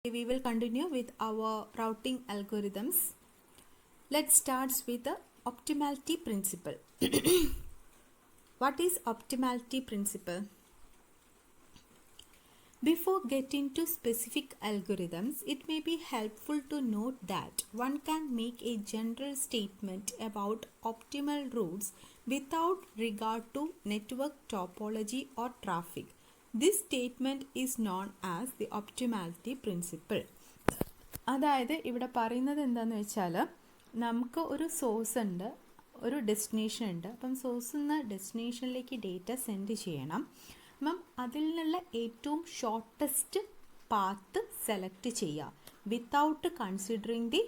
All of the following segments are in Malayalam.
We will continue with our routing algorithms. Let's start with the optimality principle. What is optimality principle? Before getting to specific algorithms, it may be helpful to note that one can make a general statement about optimal routes without regard to network topology or traffic. This statement is known as the optimality principle. അതായത് ഇവിടെ പറയുന്നത് എന്താണെന്ന് വെച്ചാൽ നമുക്ക് ഒരു സോഴ്സ് ഉണ്ട്, ഒരു ഡെസ്റ്റിനേഷൻ ഉണ്ട്. അപ്പം സോഴ്സിൽ നിന്ന് ഡെസ്റ്റിനേഷനിലേക്ക് ഡേറ്റ സെൻഡ് ചെയ്യണം. അപ്പം അതിൽ നിന്നുള്ള ഏറ്റവും ഷോർട്ടസ്റ്റ് പാത്ത് സെലക്ട് ചെയ്യുക വിത്തൗട്ട് കൺസിഡറിങ് ദി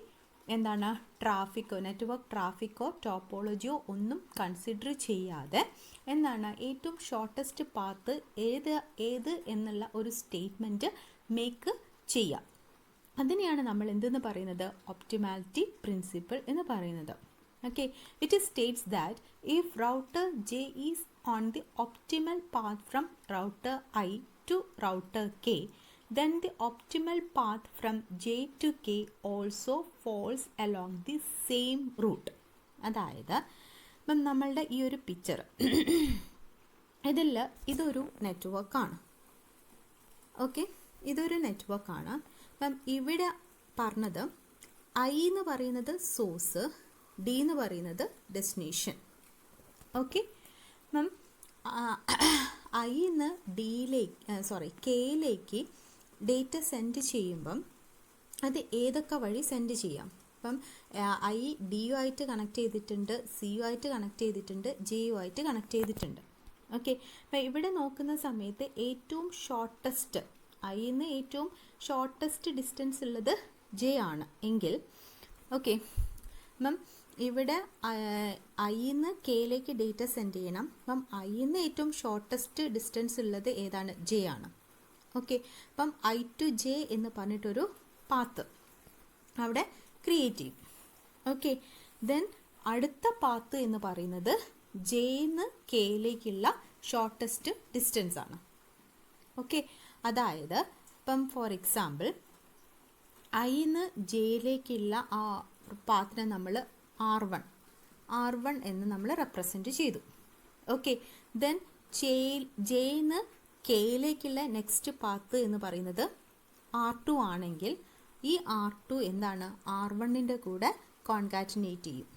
ട്രാഫിക്കോ നെറ്റ്വർക്ക് ട്രാഫിക്കോ ടോപ്പോളജിയോ ഒന്നും കൺസിഡർ ചെയ്യാതെ ഏറ്റവും ഷോർട്ടസ്റ്റ് പാത്ത് ഏത് എന്നുള്ള ഒരു സ്റ്റേറ്റ്മെൻറ്റ് മേക്ക് ചെയ്യുക. അതിനെയാണ് നമ്മൾ എന്തെന്ന് പറയുന്നത്, ഒപ്റ്റിമാലിറ്റി പ്രിൻസിപ്പിൾ എന്ന് പറയുന്നത്. Okay, it states that if router J is on the optimal path from router I to router K, then the optimal path from J to K also falls along the same route. അതായത് ഇപ്പം നമ്മളുടെ ഈ ഒരു പിക്ചർ ഇതൊരു നെറ്റ്വർക്കാണ്. ഓക്കെ, ഇതൊരു നെറ്റ്വർക്കാണ്. അപ്പം ഇവിടെ പറഞ്ഞത് I എന്ന് പറയുന്നത് സോഴ്സ്, ഡി എന്ന് പറയുന്നത് ഡെസ്റ്റിനേഷൻ. ഓക്കെ, അപ്പം ഐന്ന് കെയിലേക്ക് ഡേറ്റ സെൻഡ് ചെയ്യുമ്പം അത് ഏതൊക്കെ വഴി സെൻഡ് ചെയ്യാം. അപ്പം ഐ ഡിയു ആയിട്ട് കണക്ട് ചെയ്തിട്ടുണ്ട്, സിയു ആയിട്ട് കണക്ട് ചെയ്തിട്ടുണ്ട്, ജെയു ആയിട്ട് കണക്ട് ചെയ്തിട്ടുണ്ട്. ഓക്കെ, അപ്പം ഇവിടെ നോക്കുന്ന സമയത്ത് ഏറ്റവും ഷോർട്ടസ്റ്റ് ഐന്ന് ഏറ്റവും ഷോർട്ടസ്റ്റ് ഡിസ്റ്റൻസ് ഉള്ളത് ജെ ആണ് എങ്കിൽ, ഓക്കെ, അപ്പം ഇവിടെ ഐന്ന് കെയിലേക്ക് ഡേറ്റ സെൻഡ് ചെയ്യണം. അപ്പം ഐന്ന് ഏറ്റവും ഷോർട്ടസ്റ്റ് ഡിസ്റ്റൻസ് ഉള്ളത് ഏതാണ്, ജെ ആണ്. ഓക്കെ, അപ്പം ഐ ടു ജെ എന്ന് പറഞ്ഞിട്ടൊരു പാത്ത് അവിടെ ക്രിയേറ്റ് ചെയ്യും. ഓക്കെ, ദെൻ അടുത്ത പാത്ത് എന്ന് പറയുന്നത് ജെന്ന് കെയിലേക്കുള്ള ഷോർട്ടസ്റ്റ് ഡിസ്റ്റൻസ് ആണ്. ഓക്കെ, അതായത് ഇപ്പം ഫോർ എക്സാമ്പിൾ ഐന്ന് ജെയിലേക്കുള്ള ആ പാത്തിനെ നമ്മൾ R1 എന്ന് നമ്മൾ റെപ്രസെൻറ്റ് ചെയ്തു. ഓക്കെ, ദെൻ ജെയിന്ന് കെയിലേക്കുള്ള നെക്സ്റ്റ് പാത്ത് എന്ന് പറയുന്നത് R2 ആണെങ്കിൽ ഈ R2 എന്താണ്, R1ൻ്റെ കൂടെ കോൺകാറ്റിനേറ്റ് ചെയ്യും.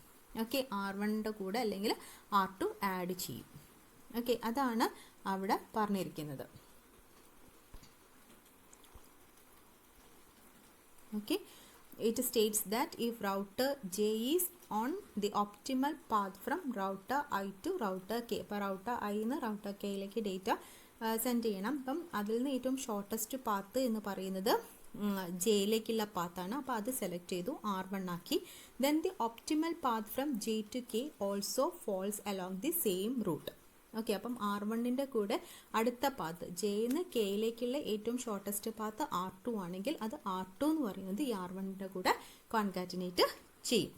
ഓക്കെ, R1ൻ്റെ കൂടെ അല്ലെങ്കിൽ R2 ആഡ് ചെയ്യും. ഓക്കെ, അതാണ് അവിടെ പറഞ്ഞിരിക്കുന്നത്. Okay, it states that if router J is on the optimal path from router I to router K, അപ്പോൾ റൗട്ടർ ഐ നിന്ന് റൗട്ടർ കെയിലേക്ക് ഡേറ്റ സെൻഡ് ചെയ്യണം. അപ്പം അതിൽ നിന്ന് ഏറ്റവും ഷോർട്ടസ്റ്റ് പാത്ത് എന്ന് പറയുന്നത് ജെയിലേക്കുള്ള പാത്താണ്. അപ്പോൾ അത് സെലക്ട് ചെയ്തു, R1 ആക്കി. Then the optimal path from J to K also falls along the same route. Okay, അപ്പം R1ൻ്റെ കൂടെ അടുത്ത പാത്ത് ജെന്ന് കെയിലേക്കുള്ള ഏറ്റവും ഷോർട്ടസ്റ്റ് പാത്ത് R2 ആണെങ്കിൽ അത് R2 എന്ന് പറയുന്നത് ഈ R1ൻ്റെ കൂടെ കോൺകാറ്റിനേറ്റ് ചെയ്യും.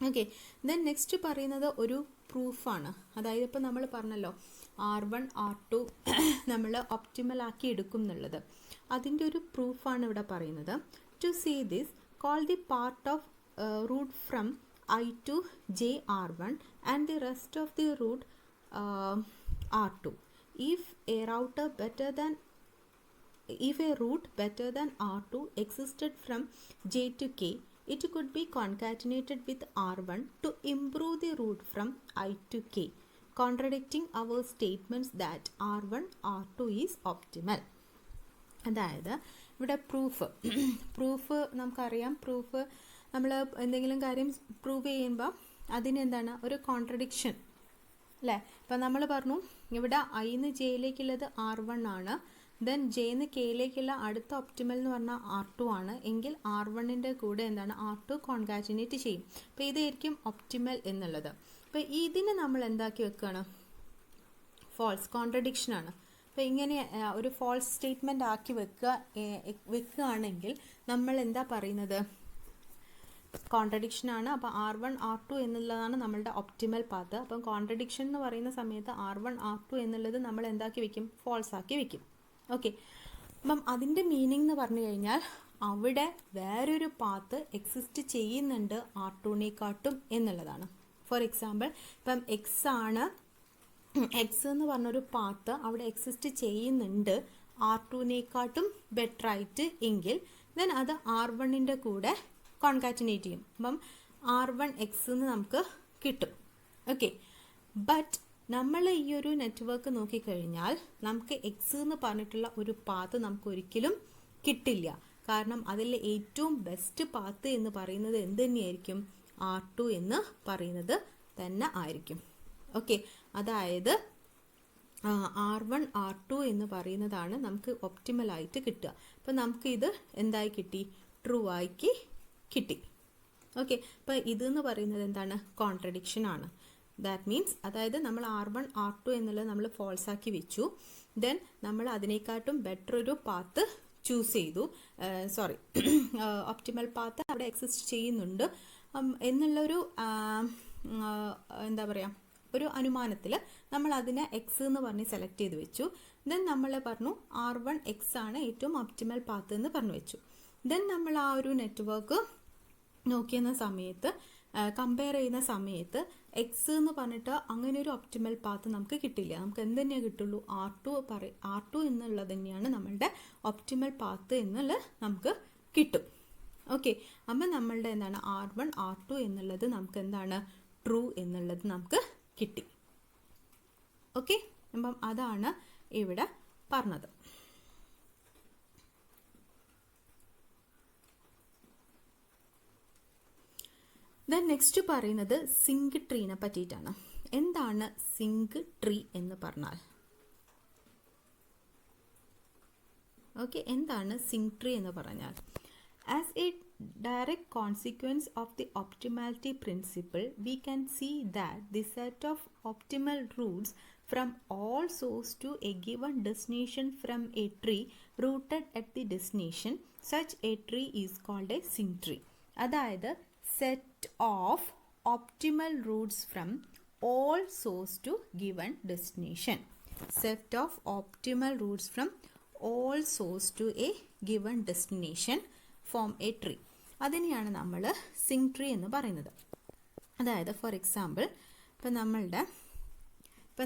ഓക്കെ, ദെൻ നെക്സ്റ്റ് പറയുന്നത് ഒരു പ്രൂഫാണ്. അതായത് ഇപ്പോൾ നമ്മൾ പറഞ്ഞല്ലോ R1 R2 നമ്മൾ ഒപ്റ്റിമൽ ആക്കി എടുക്കും എന്നുള്ളത്, അതിൻ്റെ ഒരു പ്രൂഫാണ് ഇവിടെ പറയുന്നത്. To see this, call the part of route from I to J R1 and the rest of the route R2. If a route better than R2 existed from J to K, it could be concatenated with R1 to improve the route from I to K, contradicting our statements that R1 R2 is optimal. അതായത് ഇവിടെ പ്രൂഫ് നമുക്കറിയാം. പ്രൂഫ് നമ്മൾ എന്തെങ്കിലും കാര്യം പ്രൂവ് ചെയ്യുമ്പോൾ അതിനെന്താണ്, ഒരു കോൺട്രഡിക്ഷൻ അല്ലേ. ഇപ്പം നമ്മൾ പറഞ്ഞു ഇവിടെ ഐന്ന് ജെയിലേക്കുള്ളത് R1 ആണ്, ദെൻ ജെന്ന് കെയിലേക്കുള്ള അടുത്ത ഒപ്റ്റിമൽ എന്ന് പറഞ്ഞാൽ R2 ആണ് എങ്കിൽ R1ൻ്റെ കൂടെ R2 കോൺകാറ്റിനേറ്റ് ചെയ്യും. അപ്പോൾ ഇതായിരിക്കും ഒപ്റ്റിമൽ എന്നുള്ളത്. അപ്പോൾ ഇതിനെ നമ്മൾ എന്താക്കി വെക്കുകയാണ്, ഫോൾസ്, കോൺട്രഡിക്ഷനാണ്. അപ്പോൾ ഇങ്ങനെ ഒരു ഫോൾസ് സ്റ്റേറ്റ്മെൻ്റ് ആക്കി വെക്കുകയാണെങ്കിൽ നമ്മൾ എന്താ പറയുന്നത്, കോൺട്രഡിക്ഷൻ ആണ്. അപ്പോൾ R1 R2 എന്നുള്ളതാണ് നമ്മളുടെ ഒപ്റ്റിമൽ പാത്ത്. അപ്പം കോൺട്രഡിക്ഷൻ എന്ന് പറയുന്ന സമയത്ത് R1 R2 എന്നുള്ളത് നമ്മൾ എന്താക്കി വെക്കും, ഫോൾസ് ആക്കി വെക്കും. ഓക്കെ, അപ്പം അതിൻ്റെ മീനിങ് എന്ന് പറഞ്ഞു കഴിഞ്ഞാൽ അവിടെ വേറൊരു പാത്ത് എക്സിസ്റ്റ് ചെയ്യുന്നുണ്ട് R2-നേക്കാട്ടും എന്നുള്ളതാണ്. ഫോർ എക്സാമ്പിൾ ഇപ്പം എക്സ് എന്ന് പറഞ്ഞൊരു പാത്ത് അവിടെ എക്സിസ്റ്റ് ചെയ്യുന്നുണ്ട് R2-നേക്കാട്ടും ബെറ്റർ ആയിട്ട് എങ്കിൽ ദെൻ അത് R1-ൻ്റെ കൂടെ കോൺകാറ്റിനേറ്റ് ചെയ്യും. അപ്പം R1X എന്ന് നമുക്ക് കിട്ടും. ഓക്കെ, ബട്ട് നമ്മൾ ഈ ഒരു നെറ്റ്വർക്ക് നോക്കിക്കഴിഞ്ഞാൽ നമുക്ക് എക്സ് എന്ന് പറഞ്ഞിട്ടുള്ള ഒരു പാത്ത് നമുക്ക് ഒരിക്കലും കിട്ടില്ല. കാരണം അതിൽ ഏറ്റവും ബെസ്റ്റ് പാത്ത് എന്ന് പറയുന്നത് എന്ത് തന്നെയായിരിക്കും? R2 എന്ന് പറയുന്നത് തന്നെ ആയിരിക്കും. ഓക്കെ, അതായത് R1 R2 എന്ന് പറയുന്നതാണ് നമുക്ക് ഒപ്റ്റിമലായിട്ട് കിട്ടുക. അപ്പോൾ നമുക്ക് ഇത് എന്തായി കിട്ടി? ട്രൂ ആക്കി കിട്ടി. ഓക്കെ, അപ്പോൾ ഇതെന്ന് പറയുന്നത് എന്താണ്? കോൺട്രഡിക്ഷൻ ആണ്. ദാറ്റ് മീൻസ് അതായത് നമ്മൾ R1 R2 എന്നുള്ളത് നമ്മൾ ഫോൾസ് ആക്കി വെച്ചു, ദെൻ നമ്മൾ അതിനേക്കാട്ടും ബെറ്റർ ഒരു പാത്ത് ചൂസ് ചെയ്തു, ഒപ്റ്റിമൽ പാത്ത് അവിടെ എക്സിസ്റ്റ് ചെയ്യുന്നുണ്ട് എന്നുള്ളൊരു എന്താ പറയുക, ഒരു അനുമാനത്തിൽ നമ്മൾ അതിനെ എക്സ് എന്ന് പറഞ്ഞ് സെലക്ട് ചെയ്ത് വെച്ചു. ദെൻ നമ്മൾ പറഞ്ഞു R1X ആണ് ഏറ്റവും ഒപ്റ്റിമൽ പാത്ത് എന്ന് പറഞ്ഞു വെച്ചു. ദെൻ നമ്മൾ ആ ഒരു നെറ്റ്വർക്ക് നോക്കിയുന്ന സമയത്ത്, കമ്പയർ ചെയ്യുന്ന സമയത്ത് എക്സ് എന്ന് പറഞ്ഞിട്ട് അങ്ങനെ ഒരു ഒപ്റ്റിമൽ പാത്ത് നമുക്ക് കിട്ടില്ല. നമുക്ക് എന്ത് തന്നെയാണ് കിട്ടുള്ളൂ? R2 എന്നുള്ളത് തന്നെയാണ് നമ്മളുടെ ഒപ്റ്റിമൽ പാത്ത് എന്നുള്ളത് നമുക്ക് കിട്ടും. ഓക്കെ, അപ്പം നമ്മളുടെ എന്താണ് R1 R2 എന്നുള്ളത് നമുക്ക് എന്താണ്? ട്രൂ എന്നുള്ളത് നമുക്ക് കിട്ടി. ഓക്കെ, അപ്പം അതാണ് ഇവിടെ പറഞ്ഞത്. ദെൻ നെക്സ്റ്റ് പറയുന്നത് സിങ്ക് ട്രീനെ പറ്റിയിട്ടാണ്. എന്താണ് സിങ്ക് ട്രീ എന്ന് പറഞ്ഞാൽ? ഓക്കെ, എന്താണ് സിങ്ക് ട്രീ എന്ന് പറഞ്ഞാൽ? As A direct consequence of the optimality principle, we can see that the set of optimal routes from all source to a given destination from a tree rooted at the destination, such a tree is called a sync tree. അതായത് set of optimal routes from all source to given destination. Set of optimal routes from all source to a given destination form a tree. അതിനെയാണ് നമ്മൾ സിങ്ക് ട്രീ എന്ന് പറയുന്നത്. അതായത് ഫോർ എക്സാമ്പിൾ ഇപ്പം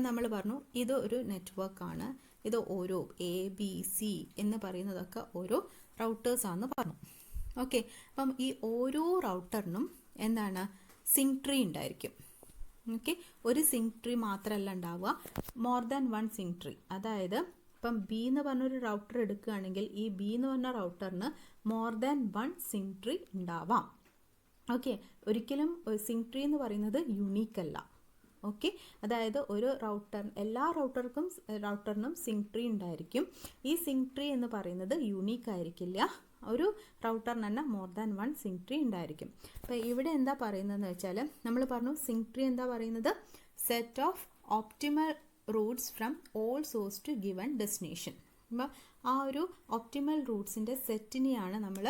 നമ്മൾ പറഞ്ഞു ഇത് ഒരു നെറ്റ്വർക്കാണ്, ഇത് ഓരോ ABC എന്ന് പറയുന്നതൊക്കെ ഓരോ റൗട്ടേഴ്സാണെന്ന് പറഞ്ഞു. ഓക്കെ, അപ്പം ഈ ഓരോ റൗട്ടറിനും എന്താണ്? സിങ്ക് ട്രീ ഉണ്ടായിരിക്കും. ഓക്കെ, ഒരു സിങ്ക് ട്രീ മാത്രമല്ല ഉണ്ടാവുക, more than one sink tree. അതായത് ഇപ്പം B എന്ന് പറഞ്ഞൊരു റൗട്ടർ എടുക്കുകയാണെങ്കിൽ ഈ B എന്ന് പറഞ്ഞ റൗട്ടറിന് more than one sink tree ഉണ്ടാവാം. ഓക്കെ, ഒരിക്കലും സിങ്ക് ട്രീ എന്ന് പറയുന്നത് യുണീക്ക് അല്ല. ഓക്കെ, അതായത് ഒരു എല്ലാ റൗട്ടറിനും സിങ്ക് ട്രീ ഉണ്ടായിരിക്കും. ഈ സിങ്ക് ട്രീ എന്ന് പറയുന്നത് യുണീക്ക് ആയിരിക്കില്ല. ഒരു റൗട്ടറിന് തന്നെ more than one sink tree ഉണ്ടായിരിക്കും. അപ്പോൾ ഇവിടെ എന്താ പറയുന്നതെന്ന് വെച്ചാൽ നമ്മൾ പറഞ്ഞു സിങ്ക് ട്രീ എന്താ പറയുന്നത്? Set of optimal routes from all source to given destination. അപ്പോൾ ആ ഒരു ഒപ്റ്റിമൽ റൂട്ട്സിൻ്റെ സെറ്റിനെയാണ് നമ്മൾ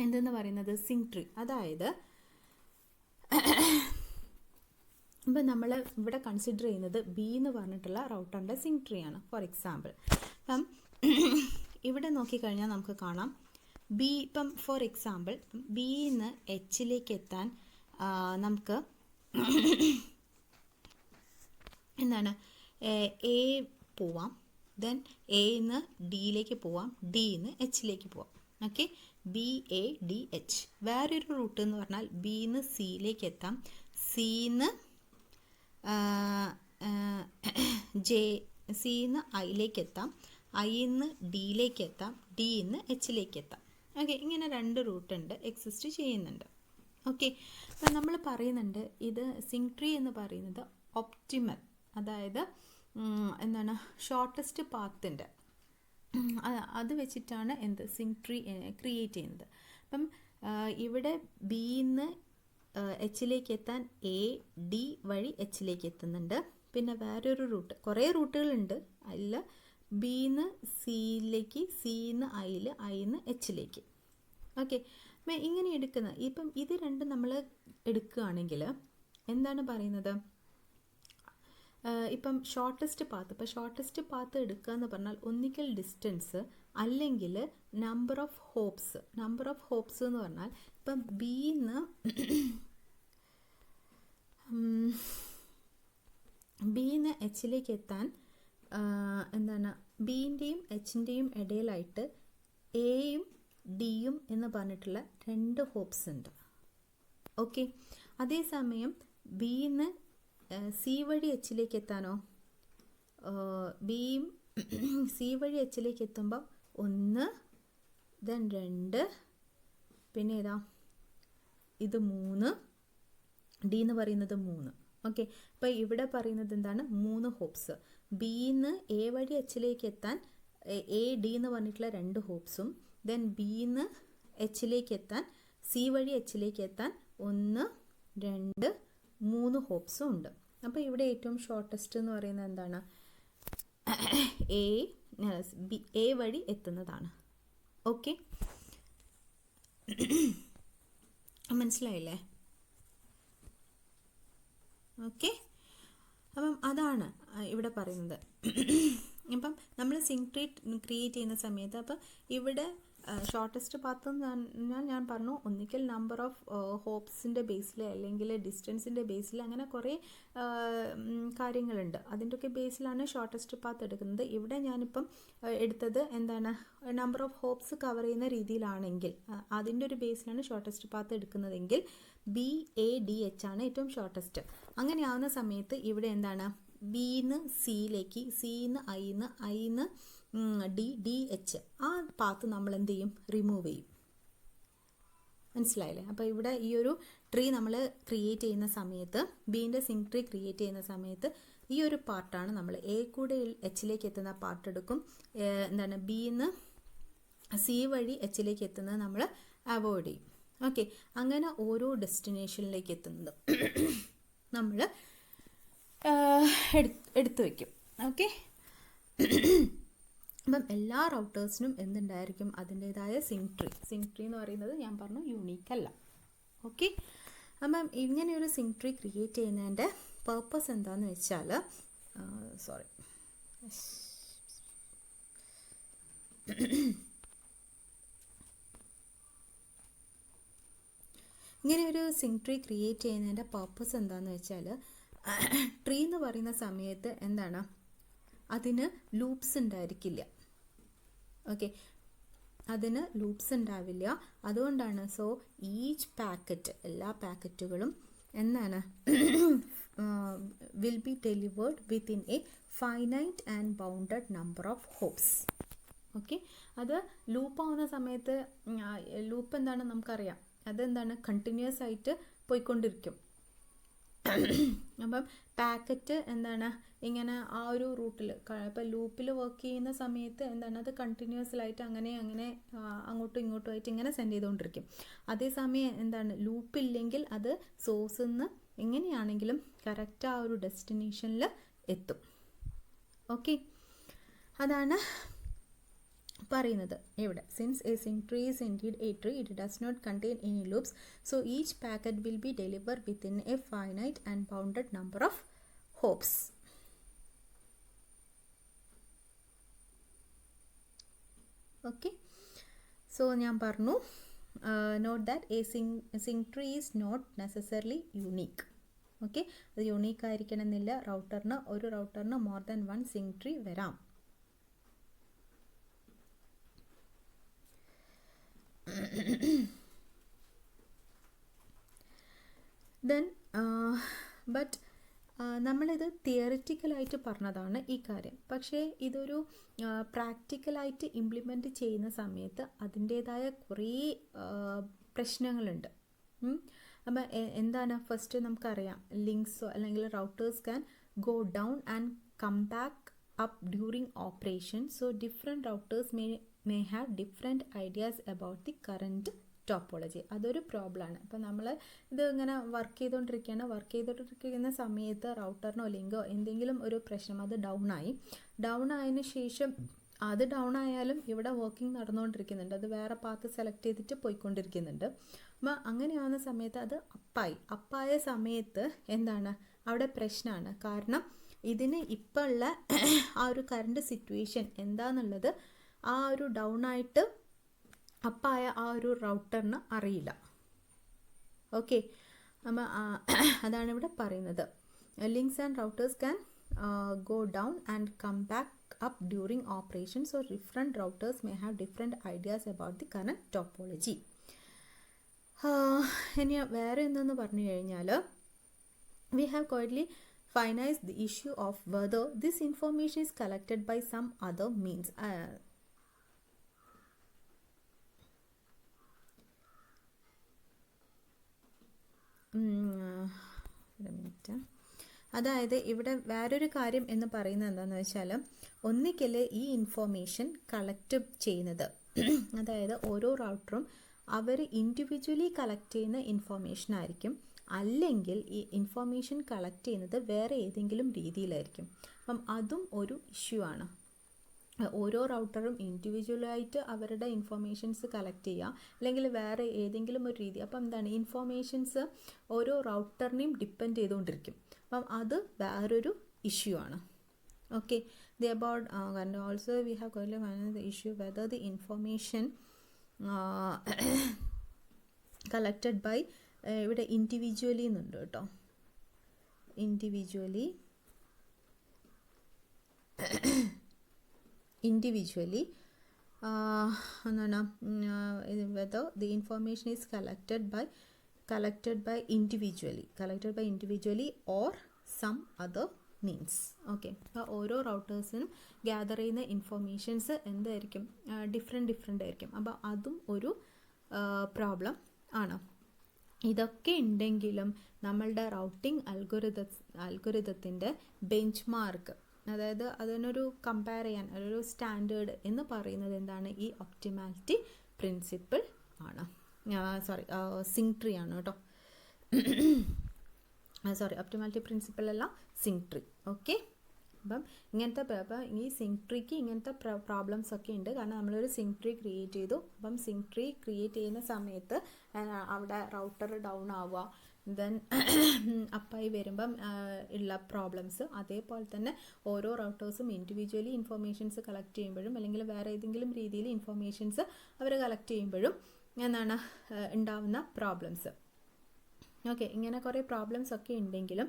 എന്തെന്ന് പറയുന്നത്? Sink tree. അതായത് ഇപ്പം നമ്മൾ ഇവിടെ കൺസിഡർ ചെയ്യുന്നത് B എന്ന് പറഞ്ഞിട്ടുള്ള റൗട്ടറിൻ്റെ സിങ്ക് ട്രീ ആണ്. ഫോർ എക്സാമ്പിൾ അപ്പം ഇവിടെ നോക്കിക്കഴിഞ്ഞാൽ നമുക്ക് കാണാം ഇപ്പം ഫോർ എക്സാമ്പിൾ Bന്ന് Hലേക്ക് എത്താൻ നമുക്ക് എന്താണ് A പോവാം, ദെൻ Aന്ന് Dയിലേക്ക് പോവാം, Dന്ന് Hലേക്ക് പോവാം. Okay, BADH. വേറൊരു റൂട്ട് എന്ന് പറഞ്ഞാൽ Bന്ന് Cയിലേക്ക് എത്താം, Cന്ന് Cന്ന് Iലേക്ക് എത്താം, Iന്ന് Dയിലേക്ക് എത്താം, Dന്ന് Hലേക്ക് എത്താം. ഓക്കെ, ഇങ്ങനെ രണ്ട് റൂട്ടുണ്ട് എക്സിസ്റ്റ് ചെയ്യുന്നുണ്ട്. ഓക്കെ, അപ്പം നമ്മൾ പറയുന്നുണ്ട് ഇത് സിങ്ക് ട്രീ എന്ന് പറയുന്നത് ഒപ്റ്റിമൽ, അതായത് എന്താണ് ഷോർട്ടസ്റ്റ് പാത്തിൻ്റെ അത് വെച്ചിട്ടാണ് സിങ്ക് ട്രീ ക്രിയേറ്റ് ചെയ്യുന്നത്. അപ്പം ഇവിടെ Bന്ന് Hലേക്ക് എത്താൻ AD വഴി Hലേക്ക് എത്തുന്നുണ്ട്. പിന്നെ വേറൊരു റൂട്ട്, കുറേ റൂട്ടുകളുണ്ട്, അതിൽ Bന്ന് Cയിലേക്ക്, Cന്ന് Iയിൽ, Iന്ന് Hലേക്ക്. ഓക്കെ, അപ്പം ഇങ്ങനെ എടുക്കുന്നത് ഇപ്പം ഇത് രണ്ടും നമ്മൾ എടുക്കുകയാണെങ്കിൽ എന്താണ് പറയുന്നത്? ഇപ്പം ഷോർട്ടസ്റ്റ് പാത്ത് എടുക്കുക എന്ന് പറഞ്ഞാൽ ഒന്നിക്കൽ ഡിസ്റ്റൻസ് അല്ലെങ്കിൽ നമ്പർ ഓഫ് ഹോപ്സ് എന്ന് പറഞ്ഞാൽ ഇപ്പം ബിന്ന് എച്ചിലേക്ക് എത്താൻ എന്താണ് ബിൻ്റെയും എച്ചിൻ്റെയും ഇടയിലായിട്ട് എയും ഡിയും എന്ന് പറഞ്ഞിട്ടുള്ള 2 ഹോപ്സ് ഉണ്ട്. ഓക്കെ, അതേസമയം ബിന്ന് സി വഴി എച്ചിലേക്ക് എത്താനോ, ബിയും സി വഴി എച്ചിലേക്ക് എത്തുമ്പോൾ 1, ദെൻ 2, പിന്നെ ഏതാ ഇത് 3, ഡി എന്ന് പറയുന്നത് 3. ഓക്കെ, അപ്പോൾ ഇവിടെ പറയുന്നത് എന്താണ്, 3 ഹോപ്സ്. ബിന്ന് എ വഴി എച്ചിലേക്ക് എത്താൻ എ ഡി എന്ന് പറഞ്ഞിട്ടുള്ള 2 ഹോപ്സും, ദെൻ ബിന്ന് എച്ചിലേക്ക് എത്താൻ സി വഴി എച്ചിലേക്ക് എത്താൻ 1, 2, 3 ഹോപ്സും ഉണ്ട്. അപ്പോൾ ഇവിടെ ഏറ്റവും ഷോർട്ടസ്റ്റ് എന്ന് പറയുന്നത് എന്താണ്, എ വഴി എത്തുന്നതാണ്. ഓക്കെ, മനസ്സിലായില്ലേ? ഓക്കെ, അപ്പം അതാണ് ഇവിടെ പറയുന്നത്. ഇപ്പം നമ്മൾ സിങ്ക് ട്രീ ക്രിയേറ്റ് ചെയ്യുന്ന സമയത്ത് അപ്പം ഇവിടെ ഷോർട്ടസ്റ്റ് പാത്ത് ഞാൻ പറഞ്ഞു, ഒന്നിക്കൽ നമ്പർ ഓഫ് ഹോപ്സിൻ്റെ ബേസിൽ അല്ലെങ്കിൽ ഡിസ്റ്റൻസിൻ്റെ ബേസിൽ അങ്ങനെ കുറേ കാര്യങ്ങളുണ്ട്. അതിൻ്റെയൊക്കെ ബേസിലാണ് ഷോർട്ടസ്റ്റ് പാത്ത് എടുക്കുന്നത്. ഇവിടെ ഞാനിപ്പം എടുത്തത് എന്താണ്, നമ്പർ ഓഫ് ഹോപ്സ് കവർ ചെയ്യുന്ന രീതിയിലാണെങ്കിൽ അതിൻ്റെ ഒരു ബേസിലാണ് ഷോർട്ടസ്റ്റ് പാത്ത് എടുക്കുന്നതെങ്കിൽ BADH ആണ് ഏറ്റവും ഷോർട്ടസ്റ്റ്. അങ്ങനെയാവുന്ന സമയത്ത് ഇവിടെ എന്താണ്, ബിന്ന് സിയിലേക്ക്, സിന്ന് ഐന്ന്, ഐന്ന് DH ആ പാത്ത് നമ്മൾ എന്ത് ചെയ്യും, റിമൂവ് ചെയ്യും. മനസ്സിലായില്ലേ? അപ്പോൾ ഇവിടെ ഈ ഒരു ട്രീ നമ്മൾ ക്രിയേറ്റ് ചെയ്യുന്ന സമയത്ത്, ബീൻ്റെ സിങ്ക് ട്രീ ക്രിയേറ്റ് ചെയ്യുന്ന സമയത്ത് ഈ ഒരു പാർട്ടാണ് നമ്മൾ എ കൂടെ എച്ചിലേക്ക് എത്തുന്ന പാർട്ട് എടുക്കും. എന്താണ്, ബിന്ന് സി വഴി എച്ചിലേക്ക് എത്തുന്നത് നമ്മൾ അവോയ്ഡ് ചെയ്യും. ഓക്കെ, അങ്ങനെ ഓരോ ഡെസ്റ്റിനേഷനിലേക്ക് എത്തുന്നത് നമ്മൾ എടുത്തു വയ്ക്കും. ഓക്കെ, അപ്പം എല്ലാ റൗട്ടേഴ്സിനും എന്തുണ്ടായിരിക്കും, അതിൻ്റേതായ സിങ്ക് ട്രീ എന്ന് പറയുന്നത് ഞാൻ പറഞ്ഞു യൂണീക്ക് അല്ല. ഓക്കെ, അപ്പം ഇങ്ങനെയൊരു സിങ്ക് ട്രീ ക്രിയേറ്റ് ചെയ്യുന്നതിൻ്റെ പേർപ്പസ് എന്താണെന്ന് വെച്ചാൽ, ഇങ്ങനെ ഒരു സിങ്ക് ട്രീ ക്രിയേറ്റ് ചെയ്യുന്നതിൻ്റെ പർപ്പസ് എന്താണെന്ന് വെച്ചാൽ, ട്രീ എന്ന് പറയുന്ന സമയത്ത് എന്താണ്, അതിന് ലൂപ്സ് ഉണ്ടായിരിക്കില്ല. ഓക്കെ, അതിന് ലൂപ്സ് ഉണ്ടാവില്ല. അതുകൊണ്ടാണ് ഈച്ച് പാക്കറ്റ്, എല്ലാ പാക്കറ്റുകളും എന്താണ്, will be delivered within a finite and bounded number of hops. Okay, അത് ലൂപ്പാവുന്ന സമയത്ത് ലൂപ്പ് എന്താണെന്ന് നമുക്കറിയാം, അതെന്താണ്, കണ്ടിന്യൂസ് ആയിട്ട് പോയിക്കൊണ്ടിരിക്കും. അപ്പം പാക്കറ്റ് എന്താണ്, ഇങ്ങനെ ആ ഒരു റൂട്ടിൽ ഇപ്പം ലൂപ്പിൽ വർക്ക് ചെയ്യുന്ന സമയത്ത് എന്താണ്, അത് കണ്ടിന്യൂസ്ലായിട്ട് അങ്ങനെ അങ്ങോട്ടും ഇങ്ങോട്ടും ആയിട്ട് ഇങ്ങനെ സെൻഡ് ചെയ്തുകൊണ്ടിരിക്കും. അതേസമയം എന്താണ്, ലൂപ്പില്ലെങ്കിൽ അത് സോഴ്സിൽ നിന്ന് എങ്ങനെയാണെങ്കിലും കറക്റ്റ് ആ ഒരു ഡെസ്റ്റിനേഷനിൽ എത്തും. ഓക്കെ, അതാണ് പറയുന്നത് ഇവിടെ. Since a sink tree is indeed a tree, it does not contain any loops, so each packet will be delivered within a finite and bounded number of hops. Okay, so ഞാൻ പറഞ്ഞു, note that a sync tree is not necessarily unique. Okay, അത് യുണീക്ക് ആയിരിക്കണമെന്നില്ല. ഒരു റൗട്ടറിന് മോർ ദാൻ 1 സിങ്ക് ട്രീ വരാം. ദെൻ ബട്ട് നമ്മളിത് തിയറിറ്റിക്കലായിട്ട് പറഞ്ഞതാണ് ഈ കാര്യം. പക്ഷേ ഇതൊരു പ്രാക്ടിക്കലായിട്ട് ഇംപ്ലിമെൻറ്റ് ചെയ്യുന്ന സമയത്ത് അതിൻ്റേതായ കുറേ പ്രശ്നങ്ങളുണ്ട്. അപ്പം എന്താണ്, ഫസ്റ്റ് നമുക്കറിയാം, ലിങ്ക്സോ അല്ലെങ്കിൽ routers can go down and come back up during operation. So different routers may have different ideas about the current topology. അതൊരു പ്രോബ്ലമാണ്. അപ്പം നമ്മൾ ഇത് ഇങ്ങനെ വർക്ക് ചെയ്തുകൊണ്ടിരിക്കുന്ന സമയത്ത് റൗട്ടറിനോ ലിങ്കോ എന്തെങ്കിലും ഒരു പ്രശ്നം, അത് ഡൗൺ ആയതിനു ശേഷം അത് ഡൗൺ ആയാലും ഇവിടെ വർക്കിംഗ് നടന്നുകൊണ്ടിരിക്കുന്നുണ്ട്, അത് വേറെ പാത്ത് സെലക്ട് ചെയ്തിട്ട് പോയിക്കൊണ്ടിരിക്കുന്നുണ്ട്. അപ്പം അങ്ങനെയാവുന്ന സമയത്ത് അത് അപ്പായ സമയത്ത് എന്താണ്, അവിടെ പ്രശ്നമാണ്. കാരണം ഇതിന് ഇപ്പോൾ ഉള്ള ആ ഒരു കറണ്ട് സിറ്റുവേഷൻ എന്താണെന്നുള്ളത് ആ ഒരു ഡൗൺ ആയിട്ട് അപ്പായ ആ ഒരു റൗട്ടറിന് അറിയില്ല. ഓക്കെ, അപ്പം അതാണ് ഇവിടെ പറയുന്നത്. Links and routers can go down and come back up during operation, so different routers may have different ideas about the current topology. ഇനി വേറെ എന്തെന്ന് പറഞ്ഞു കഴിഞ്ഞാൽ, we have quietly finalized the issue of whether this information is collected by some other means. ഒരു മിനിറ്റ്. അതായത് ഇവിടെ വേറൊരു കാര്യം എന്ന് പറയുന്നത് എന്താണെന്ന് വെച്ചാൽ, ഒന്നിക്കൽ ഈ ഇൻഫോർമേഷൻ കളക്ട് ചെയ്യുന്നത്, അതായത് ഓരോ റൗട്ടറും അവർ ഇൻഡിവിജ്വലി കളക്ട് ചെയ്യുന്ന ഇൻഫോർമേഷൻ ആയിരിക്കും, അല്ലെങ്കിൽ ഈ ഇൻഫോർമേഷൻ കളക്ട് ചെയ്യുന്നത് വേറെ ഏതെങ്കിലും രീതിയിലായിരിക്കും. അപ്പം അതും ഒരു ഇഷ്യൂ ആണ്. ഓരോ റൗട്ടറും ഇൻഡിവിജ്വലായിട്ട് അവരുടെ ഇൻഫോർമേഷൻസ് കളക്ട് ചെയ്യുക, അല്ലെങ്കിൽ വേറെ ഏതെങ്കിലും ഒരു രീതി. അപ്പം എന്താണ്, ഇൻഫോർമേഷൻസ് ഓരോ റൗട്ടറിനെയും ഡിപ്പെൻഡ് ചെയ്തുകൊണ്ടിരിക്കും. അപ്പം അത് വേറൊരു ഇഷ്യൂ ആണ്. Okay, the about and also we have commonly find the issue whether the information collected by, ഇവിടെ ഇൻഡിവിജ്വലി എന്നുണ്ട് കേട്ടോ, ഇൻഡിവിജ്വലി എന്താണ്, whether the information is collected by individually or some other means. Okay, അപ്പോൾ ഓരോ റൗട്ടേഴ്സിനും ഗ്യാദർ ചെയ്യുന്ന ഇൻഫോർമേഷൻസ് എന്തായിരിക്കും, ഡിഫറെൻ്റ് ആയിരിക്കും. അപ്പോൾ അതും ഒരു പ്രോബ്ലം ആണ്. ഇതൊക്കെ ഉണ്ടെങ്കിലും നമ്മളുടെ റൗട്ടിംഗ് അൽഗോരിതത്തിൻ്റെ ബെഞ്ച് മാർക്ക്, അതായത് അതിനൊരു കമ്പയർ ചെയ്യാൻ ഒരു സ്റ്റാൻഡേർഡ് എന്ന് പറയുന്നത് എന്താണ്, ഈ ഒപ്റ്റിമാലിറ്റി പ്രിൻസിപ്പിൾ ആണ്. സിങ്ട്രി ആണ് കേട്ടോ. ഒപ്റ്റിമാലിറ്റി പ്രിൻസിപ്പിൾ അല്ല, സിങ്ട്രി. ഓക്കെ, അപ്പം ഇങ്ങനത്തെ ഈ സിങ്ട്രിക്ക് ഇങ്ങനത്തെ പ്രോബ്ലംസ് ഒക്കെ ഉണ്ട്. കാരണം നമ്മളൊരു സിങ്ട്രി ക്രിയേറ്റ് ചെയ്തു. അപ്പം സിങ്ട്രി ക്രിയേറ്റ് ചെയ്യുന്ന സമയത്ത് അവിടെ റൗട്ടർ ഡൗൺ ആവുക, ദെൻ അപ്പായി വരുമ്പം ഉള്ള പ്രോബ്ലംസ്. അതേപോലെ തന്നെ ഓരോ റൗട്ടേഴ്സും ഇൻഡിവിജ്വലി ഇൻഫോർമേഷൻസ് കളക്ട് ചെയ്യുമ്പോഴും, അല്ലെങ്കിൽ വേറെ ഏതെങ്കിലും രീതിയിൽ ഇൻഫോർമേഷൻസ് അവർ കളക്ട് ചെയ്യുമ്പോഴും എന്താണ് ഉണ്ടാവുന്ന പ്രോബ്ലംസ്. ഓക്കെ, ഇങ്ങനെ കുറേ പ്രോബ്ലംസ് ഒക്കെ ഉണ്ടെങ്കിലും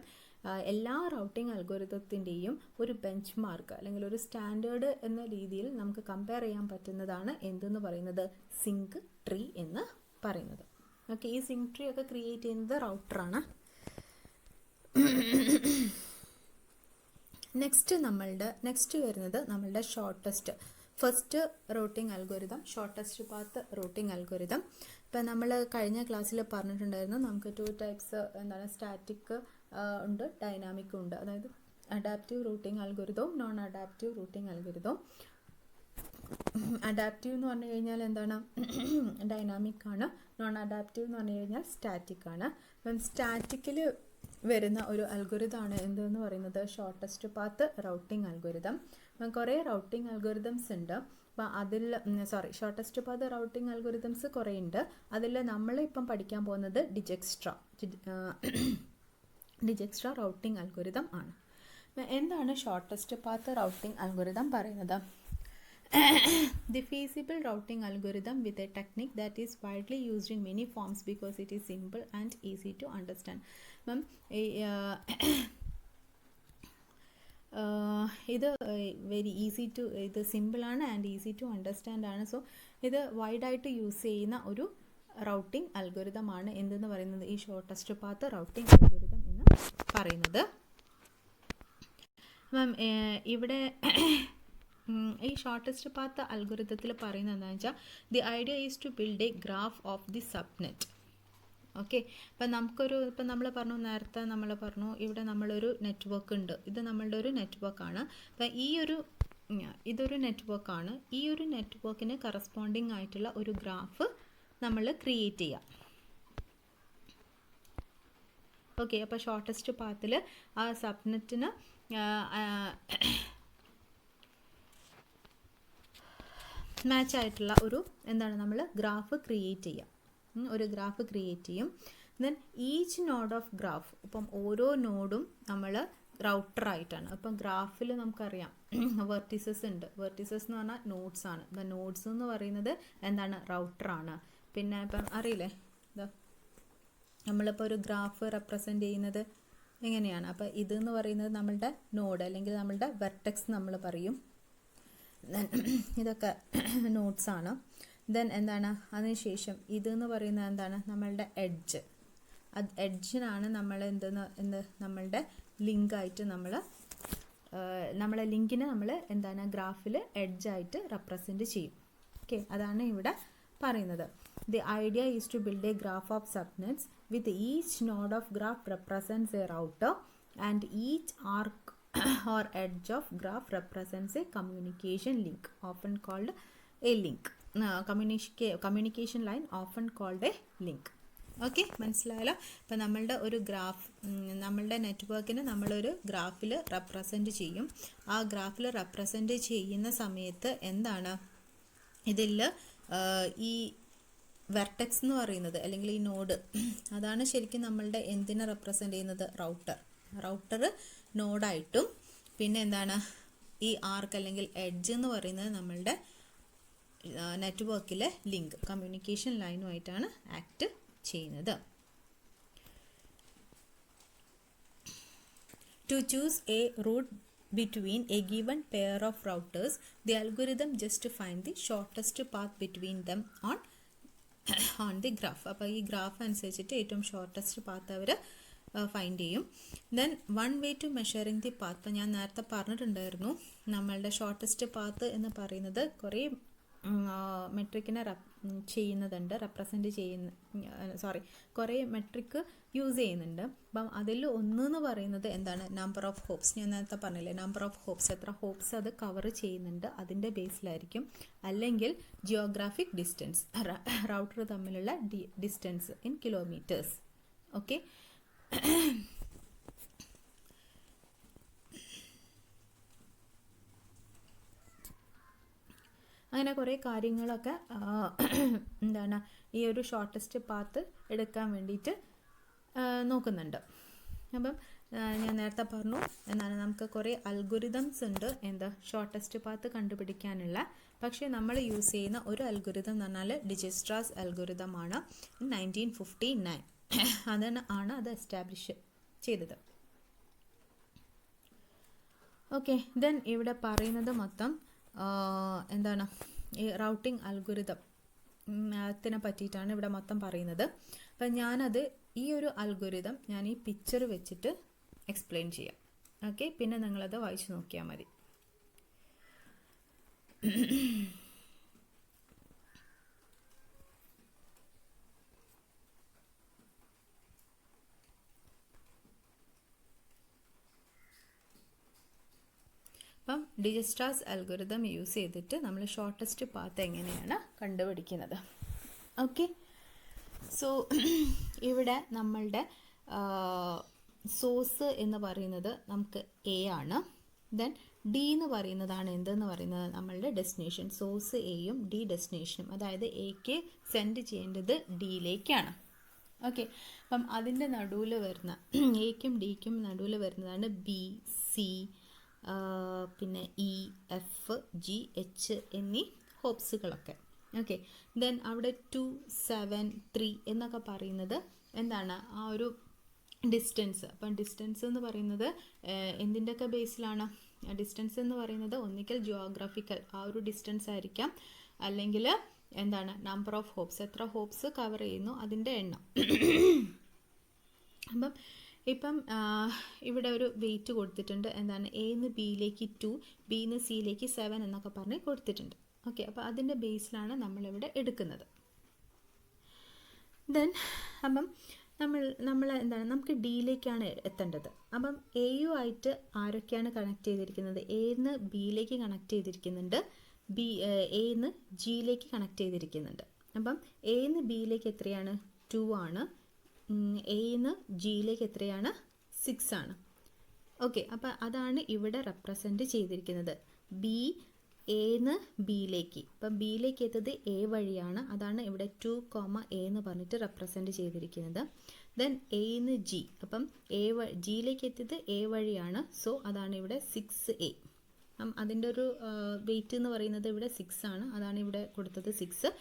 എല്ലാ റൗട്ടിംഗ് അൽഗോരിതത്തിൻ്റെയും ഒരു ബെഞ്ച് മാർക്ക് അല്ലെങ്കിൽ ഒരു സ്റ്റാൻഡേർഡ് എന്ന രീതിയിൽ നമുക്ക് കമ്പയർ ചെയ്യാൻ പറ്റുന്നതാണ് എന്തെന്ന് പറയുന്നത്, സിങ്ക് ട്രീ എന്ന് പറയുന്നത്. ഓക്കെ, ഈ സിങ്ക് ട്രീ ഒക്കെ ക്രിയേറ്റ് ചെയ്യുന്നത് റൗട്ടറാണ്. നെക്സ്റ്റ് വരുന്നത് നമ്മളുടെ first routing algorithm, shortest path routing algorithm. ഇപ്പം നമ്മൾ കഴിഞ്ഞ ക്ലാസ്സിൽ പറഞ്ഞിട്ടുണ്ടായിരുന്നു, നമുക്ക് 2 ടൈപ്സ് എന്താണ്, സ്റ്റാറ്റിക് ഉണ്ട്, ഡൈനാമിക്കും ഉണ്ട്. അതായത് അഡാപ്റ്റീവ് റൂട്ടിംഗ് അൽഗോരിതവും നോൺ അഡാപ്റ്റീവ് റൂട്ടിംഗ് അൽഗോരിതവും. അഡാപ്റ്റീവ് എന്ന് പറഞ്ഞു കഴിഞ്ഞാൽ എന്താണ്, ഡൈനാമിക് ആണ്. നോൺ അഡാപ്റ്റീവ് എന്ന് പറഞ്ഞു കഴിഞ്ഞാൽ സ്റ്റാറ്റിക് ആണ്. അപ്പം സ്റ്റാറ്റിക്കിൽ വരുന്ന ഒരു അൽഗോരിതമാണ് എന്തെന്ന് പറയുന്നത്, ഷോർട്ടസ്റ്റ് പാത്ത് റൗട്ടിംഗ് അൽഗോരിതം. കുറേ റൗട്ടിംഗ് അൽഗോരിതംസ് ഉണ്ട്. അപ്പം ഷോർട്ടസ്റ്റ് പാത്ത് റൗട്ടിംഗ് അൽഗോരിതംസ് കുറേ ഉണ്ട്. അതിൽ നമ്മളിപ്പം പഠിക്കാൻ പോകുന്നത് ഡിജക്സ്ട്രാ റൗട്ടിംഗ് അൽഗോരിതം ആണ്. എന്താണ് ഷോർട്ടസ്റ്റ് പാത്ത് റൗട്ടിംഗ് അൽഗോരിതം പറയുന്നത്? The feasible routing algorithm with a technique that is widely used in many forms because it is simple and easy to understand. ഇത് വെരി ഈസി ടു, ഇത് സിമ്പിളാണ് ആൻഡ് ഈസി ടു അണ്ടർസ്റ്റാൻഡ് ആണ്. സോ ഇത് വൈഡായിട്ട് യൂസ് ചെയ്യുന്ന ഒരു റൗട്ടിംഗ് അൽഗോരിതമാണ് എന്തെന്ന് പറയുന്നത്, ഈ ഷോർട്ടസ്റ്റ് പാത്ത് റൗട്ടിംഗ് അൽഗോരിതം എന്ന് പറയുന്നത്. ഇവിടെ ഈ ഷോർട്ടസ്റ്റ് പാത്ത് അൽഗോരിതത്തിൽ പറയുന്നത് എന്താണെന്ന് വെച്ചാൽ, the idea is to build a graph of the subnet. Okay, ഇപ്പം നമ്മൾ നേരത്തെ നമ്മൾ പറഞ്ഞു ഇവിടെ നമ്മളൊരു നെറ്റ്വർക്ക് ഉണ്ട്. ഇത് നമ്മളുടെ ഒരു നെറ്റ്വർക്കാണ്. അപ്പം ഇതൊരു നെറ്റ്വർക്കാണ്. ഈ ഒരു നെറ്റ്വർക്കിന് കറസ്പോണ്ടിങ് ആയിട്ടുള്ള ഒരു ഗ്രാഫ് നമ്മൾ ക്രിയേറ്റ് ചെയ്യാം. ഓക്കെ, അപ്പോൾ ഷോർട്ടസ്റ്റ് പാത്തിൽ ആ സബ്നെറ്റിന് മാച്ച് ആയിട്ടുള്ള ഒരു നമ്മൾ ഗ്രാഫ് ക്രിയേറ്റ് ചെയ്യാം. ഒരു ഗ്രാഫ് ക്രിയേറ്റ് ചെയ്യും. Then each node of graph, ഇപ്പം ഓരോ നോഡും നമ്മൾ റൗട്ടറായിട്ടാണ്. അപ്പം ഗ്രാഫിൽ നമുക്കറിയാം വെർട്ടിസസ് ഉണ്ട്. വെർട്ടിസസ് എന്ന് പറഞ്ഞാൽ നോഡ്സ് ആണ്. ഇപ്പം നോഡ്സ് എന്ന് പറയുന്നത് എന്താണ്, റൗട്ടറാണ്. പിന്നെ ഇപ്പം അറിയില്ലേ, ഇതാ നമ്മളിപ്പോൾ ഒരു ഗ്രാഫ് റെപ്രസെൻ്റ് ചെയ്യുന്നത് എങ്ങനെയാണ്. അപ്പോൾ ഇതെന്ന് പറയുന്നത് നമ്മളുടെ നോഡ് അല്ലെങ്കിൽ നമ്മളുടെ വെർട്ടെക്സ് നമ്മൾ പറയും. ഇതൊക്കെ നോഡ്സ് ആണ്. ദെൻ എന്താണ്, അതിനുശേഷം ഇതെന്ന് പറയുന്നത് എന്താണ്, നമ്മളുടെ എഡ്ജ്. അത് എഡ്ജിനാണ് നമ്മൾ നമ്മളുടെ ലിങ്കായിട്ട് നമ്മളെ ലിങ്കിനെ നമ്മൾ എന്താണ് ഗ്രാഫിൽ എഡ്ജായിട്ട് റെപ്രസെൻറ്റ് ചെയ്യും. ഓക്കെ, അതാണ് ഇവിടെ പറയുന്നത്. The idea is to build a graph of subnets with each node of graph represents a router and each arc or edge of graph represents a communication link often called a link. Communication line often called a link. Okay, മനസ്സിലായല്ലോ. ഇപ്പം നമ്മളുടെ ഒരു ഗ്രാഫ്, നമ്മളുടെ നെറ്റ്വർക്കിനെ നമ്മളൊരു ഗ്രാഫിൽ റെപ്രസെൻറ്റ് ചെയ്യും. ആ ഗ്രാഫിൽ റെപ്രസെൻറ്റ് ചെയ്യുന്ന സമയത്ത് എന്താണ് ഇതിൽ ഈ വെർട്ടെക്സ് എന്ന് പറയുന്നത് അല്ലെങ്കിൽ ഈ നോഡ്, അതാണ് ശരിക്കും നമ്മളുടെ എന്തിനെ റെപ്രസെൻറ്റ് ചെയ്യുന്നത്, റൗട്ടർ നോഡായിട്ടും പിന്നെ എന്താണ് ഈ ആർക്ക് അല്ലെങ്കിൽ എഡ്ജ് എന്ന് പറയുന്നത് നമ്മളുടെ നെറ്റ്വർക്കിലെ ലിങ്ക്, കമ്മ്യൂണിക്കേഷൻ ലൈനുമായിട്ടാണ് ആക്ട് ചെയ്യുന്നത്. To choose a route between a given pair of routers, the algorithm just find the shortest path between them on the graph. അപ്പോൾ ഈ ഗ്രാഫ് അനുസരിച്ചിട്ട് ഏറ്റവും ഷോർട്ടസ്റ്റ് പാത്ത് അവർ ഫൈൻഡ് ചെയ്യും. Then one way to measuring the path, ഇപ്പം ഞാൻ നേരത്തെ പറഞ്ഞിട്ടുണ്ടായിരുന്നു നമ്മളുടെ ഷോർട്ടസ്റ്റ് പാത്ത് എന്ന് പറയുന്നത് കുറേ മെട്രിക്കിനെ ചെയ്യുന്നതുണ്ട്, റെപ്രസെൻറ്റ് കുറേ മെട്രിക്ക് യൂസ് ചെയ്യുന്നുണ്ട്. അപ്പം അതിൽ ഒന്നെന്ന് പറയുന്നത് എന്താണ്, നമ്പർ ഓഫ് ഹോപ്സ്. ഞാൻ നേരത്തെ പറഞ്ഞില്ലേ, നമ്പർ ഓഫ് ഹോപ്സ്, എത്ര ഹോപ്സ് അത് കവർ ചെയ്യുന്നുണ്ട് അതിൻ്റെ ബേസിലായിരിക്കും. അല്ലെങ്കിൽ ജിയോഗ്രാഫിക് ഡിസ്റ്റൻസ്, റൗട്ടർ തമ്മിലുള്ള ഡിസ്റ്റൻസ് ഇൻ കിലോമീറ്റേഴ്സ്. ഓക്കെ, അങ്ങനെ കുറേ കാര്യങ്ങളൊക്കെ എന്താണ് ഈ ഒരു ഷോർട്ടസ്റ്റ് പാത്ത് എടുക്കാൻ വേണ്ടിയിട്ട് നോക്കുന്നുണ്ട്. അപ്പം ഞാൻ നേരത്തെ പറഞ്ഞു എന്താണ്, നമുക്ക് കുറേ അൽഗോരിതംസ് ഉണ്ട് എന്താ ഷോർട്ടസ്റ്റ് പാത്ത് കണ്ടുപിടിക്കാനുള്ള. പക്ഷേ നമ്മൾ യൂസ് ചെയ്യുന്ന ഒരു അൽഗോരിതം എന്ന് പറഞ്ഞാൽ ഡിജസ്ട്രാസ് അൽഗോരിതം ആണ്. 1959 ആണ് അത് എസ്റ്റാബ്ലിഷ് ചെയ്തത്. ഓക്കെ, ദെൻ ഇവിടെ പറയുന്നത് മൊത്തം എന്താണ് ഈ റൗട്ടിംഗ് അൽഗോരിതത്തിനെ പറ്റിയിട്ടാണ് ഇവിടെ മൊത്തം പറയുന്നത്. അപ്പം ഞാനത് ഈ ഒരു അൽഗോരിതം ഞാൻ ഈ പിക്ചർ വെച്ചിട്ട് എക്സ്പ്ലെയിൻ ചെയ്യാം. ഓക്കെ, പിന്നെ നിങ്ങളത് വായിച്ചു നോക്കിയാൽ മതി. അപ്പം ഡിജസ്ട്രാസ് അൽഗോരിതം യൂസ് ചെയ്തിട്ട് നമ്മൾ ഷോർട്ടസ്റ്റ് പാത്ത് എങ്ങനെയാണ് കണ്ടുപിടിക്കുന്നത്. ഓക്കെ, സോ ഇവിടെ നമ്മളുടെ സോഴ്സ് എന്ന് പറയുന്നത് നമുക്ക് എ ആണ്. ദെൻ ഡി എന്ന് പറയുന്നതാണ് എന്തെന്ന് പറയുന്നത് നമ്മളുടെ ഡെസ്റ്റിനേഷൻ. സോഴ്സ് എയും ഡി ഡെസ്റ്റിനേഷനും, അതായത് എക്ക് സെൻഡ് ചെയ്യേണ്ടത് ഡിയിലേക്കാണ്. ഓക്കെ, അപ്പം അതിൻ്റെ നടുവിൽ വരുന്ന എക്കും ഡിക്കും നടുവിൽ വരുന്നതാണ് ബി, സി, പിന്നെ ഇ, എഫ്, ജി, എച്ച് എന്നീ ഹോപ്സുകളൊക്കെ. ഓക്കെ, ദെൻ അവിടെ 2, 7, 3 എന്നൊക്കെ പറയുന്നത് എന്താണ് ആ ഒരു ഡിസ്റ്റൻസ്. അപ്പം ഡിസ്റ്റൻസ് എന്ന് പറയുന്നത് എന്തിൻ്റെയൊക്കെ ബേസിലാണ്? ഡിസ്റ്റൻസ് എന്ന് പറയുന്നത് ഒന്നിക്കൽ ജിയോഗ്രാഫിക്കൽ ആ ഒരു ഡിസ്റ്റൻസ് ആയിരിക്കാം, അല്ലെങ്കിൽ എന്താണ് നമ്പർ ഓഫ് ഹോപ്സ്, എത്ര ഹോപ്സ് കവർ ചെയ്യുന്നു അതിൻ്റെ എണ്ണം. അപ്പം ഇപ്പം ഇവിടെ ഒരു വെയിറ്റ് കൊടുത്തിട്ടുണ്ട്, എന്താണ് എന്ന് ബിയിലേക്ക് 2, ബിന്ന് സിയിലേക്ക് 7 എന്നൊക്കെ പറഞ്ഞ് കൊടുത്തിട്ടുണ്ട്. ഓക്കെ, അപ്പോൾ അതിൻ്റെ ബേസിലാണ് നമ്മളിവിടെ എടുക്കുന്നത്. ദെൻ അപ്പം നമ്മൾ എന്താണ് നമുക്ക് ഡിയിലേക്കാണ് എത്തേണ്ടത്. അപ്പം എയു ആയിട്ട് ആരൊക്കെയാണ് കണക്ട് ചെയ്തിരിക്കുന്നത്? എന്ന് ബിയിലേക്ക് കണക്ട് ചെയ്തിരിക്കുന്നുണ്ട്, എന്ന് ജിയിലേക്ക് കണക്ട് ചെയ്തിരിക്കുന്നുണ്ട്. അപ്പം എന്ന് ബിയിലേക്ക് എത്രയാണ്? 2 ആണ്. എന്ന് ജിയിലേക്ക് എത്രയാണ്? 6 ആണ്. ഓക്കെ, അപ്പോൾ അതാണ് ഇവിടെ റെപ്രസെൻറ്റ് ചെയ്തിരിക്കുന്നത്. ബി എന്ന് ബിയിലേക്ക്, ഇപ്പം ബിയിലേക്ക് എത്തത് എ വഴിയാണ്, അതാണ് ഇവിടെ 2, എ എന്ന് പറഞ്ഞിട്ട് റെപ്രസെൻറ്റ് ചെയ്തിരിക്കുന്നത്. ദെൻ എന്ന് ജി, അപ്പം ജിയിലേക്ക് എത്തിയത് എ വഴിയാണ്, സോ അതാണ് ഇവിടെ 6A. അതിൻ്റെ ഒരു വെയിറ്റ് എന്ന് പറയുന്നത് ഇവിടെ 6 ആണ്. അതാണ് ഇവിടെ കൊടുത്തത് 6.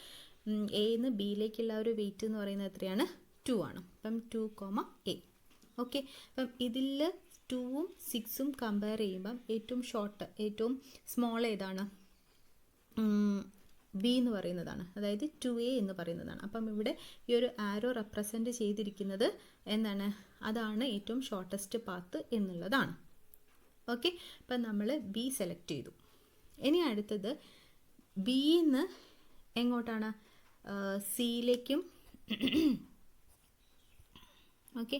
എന്ന് ബിയിലേക്കുള്ള ഒരു വെയിറ്റ് എന്ന് പറയുന്നത് എത്രയാണ്? 2 ആണ്. അപ്പം 2, A. ഓക്കെ, അപ്പം ഇതിൽ 2ഉം 6ഉം കമ്പയർ ചെയ്യുമ്പം ഏറ്റവും സ്മോൾ ഏതാണ്? ബി എന്ന് പറയുന്നതാണ്, അതായത് 2A എന്ന് പറയുന്നതാണ്. അപ്പം ഇവിടെ ഈ ഒരു ആരോ റെപ്രസെൻറ്റ് ചെയ്തിരിക്കുന്നത് എന്താണ്? അതാണ് ഏറ്റവും ഷോർട്ടസ്റ്റ് പാത്ത് എന്നുള്ളതാണ്. ഓക്കെ, അപ്പം നമ്മൾ ബി സെലക്ട് ചെയ്തു. ഇനി അടുത്തത് ബിന്ന് എങ്ങോട്ടാണ്? സിയിലേക്കും. ഓക്കെ,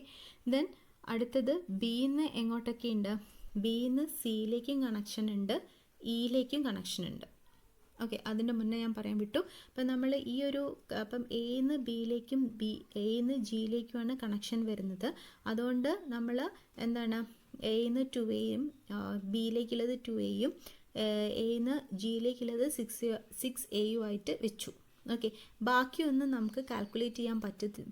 ദെൻ അടുത്തത് ബിന്ന് എങ്ങോട്ടൊക്കെ ഉണ്ട്? ബിന്ന് സിയിലേക്കും കണക്ഷൻ ഉണ്ട്, ഇയിലേക്കും കണക്ഷൻ ഉണ്ട്. ഓക്കെ, അതിൻ്റെ മുന്നേ ഞാൻ പറയാൻ വിട്ടു. അപ്പം നമ്മൾ അപ്പം എന്ന് ബിയിലേക്കും എന്ന് ജിയിലേക്കുമാണ് കണക്ഷൻ വരുന്നത്. അതുകൊണ്ട് നമ്മൾ എന്താണ്, എന്ന് 2Aയും ബിയിലേക്കുള്ളത് 2Aയും എന്ന് ജിയിലേക്കുള്ളത് 6Aയും ആയിട്ട് വെച്ചു. ഓക്കെ, ബാക്കിയൊന്നും നമുക്ക് കാൽക്കുലേറ്റ് ചെയ്യാൻ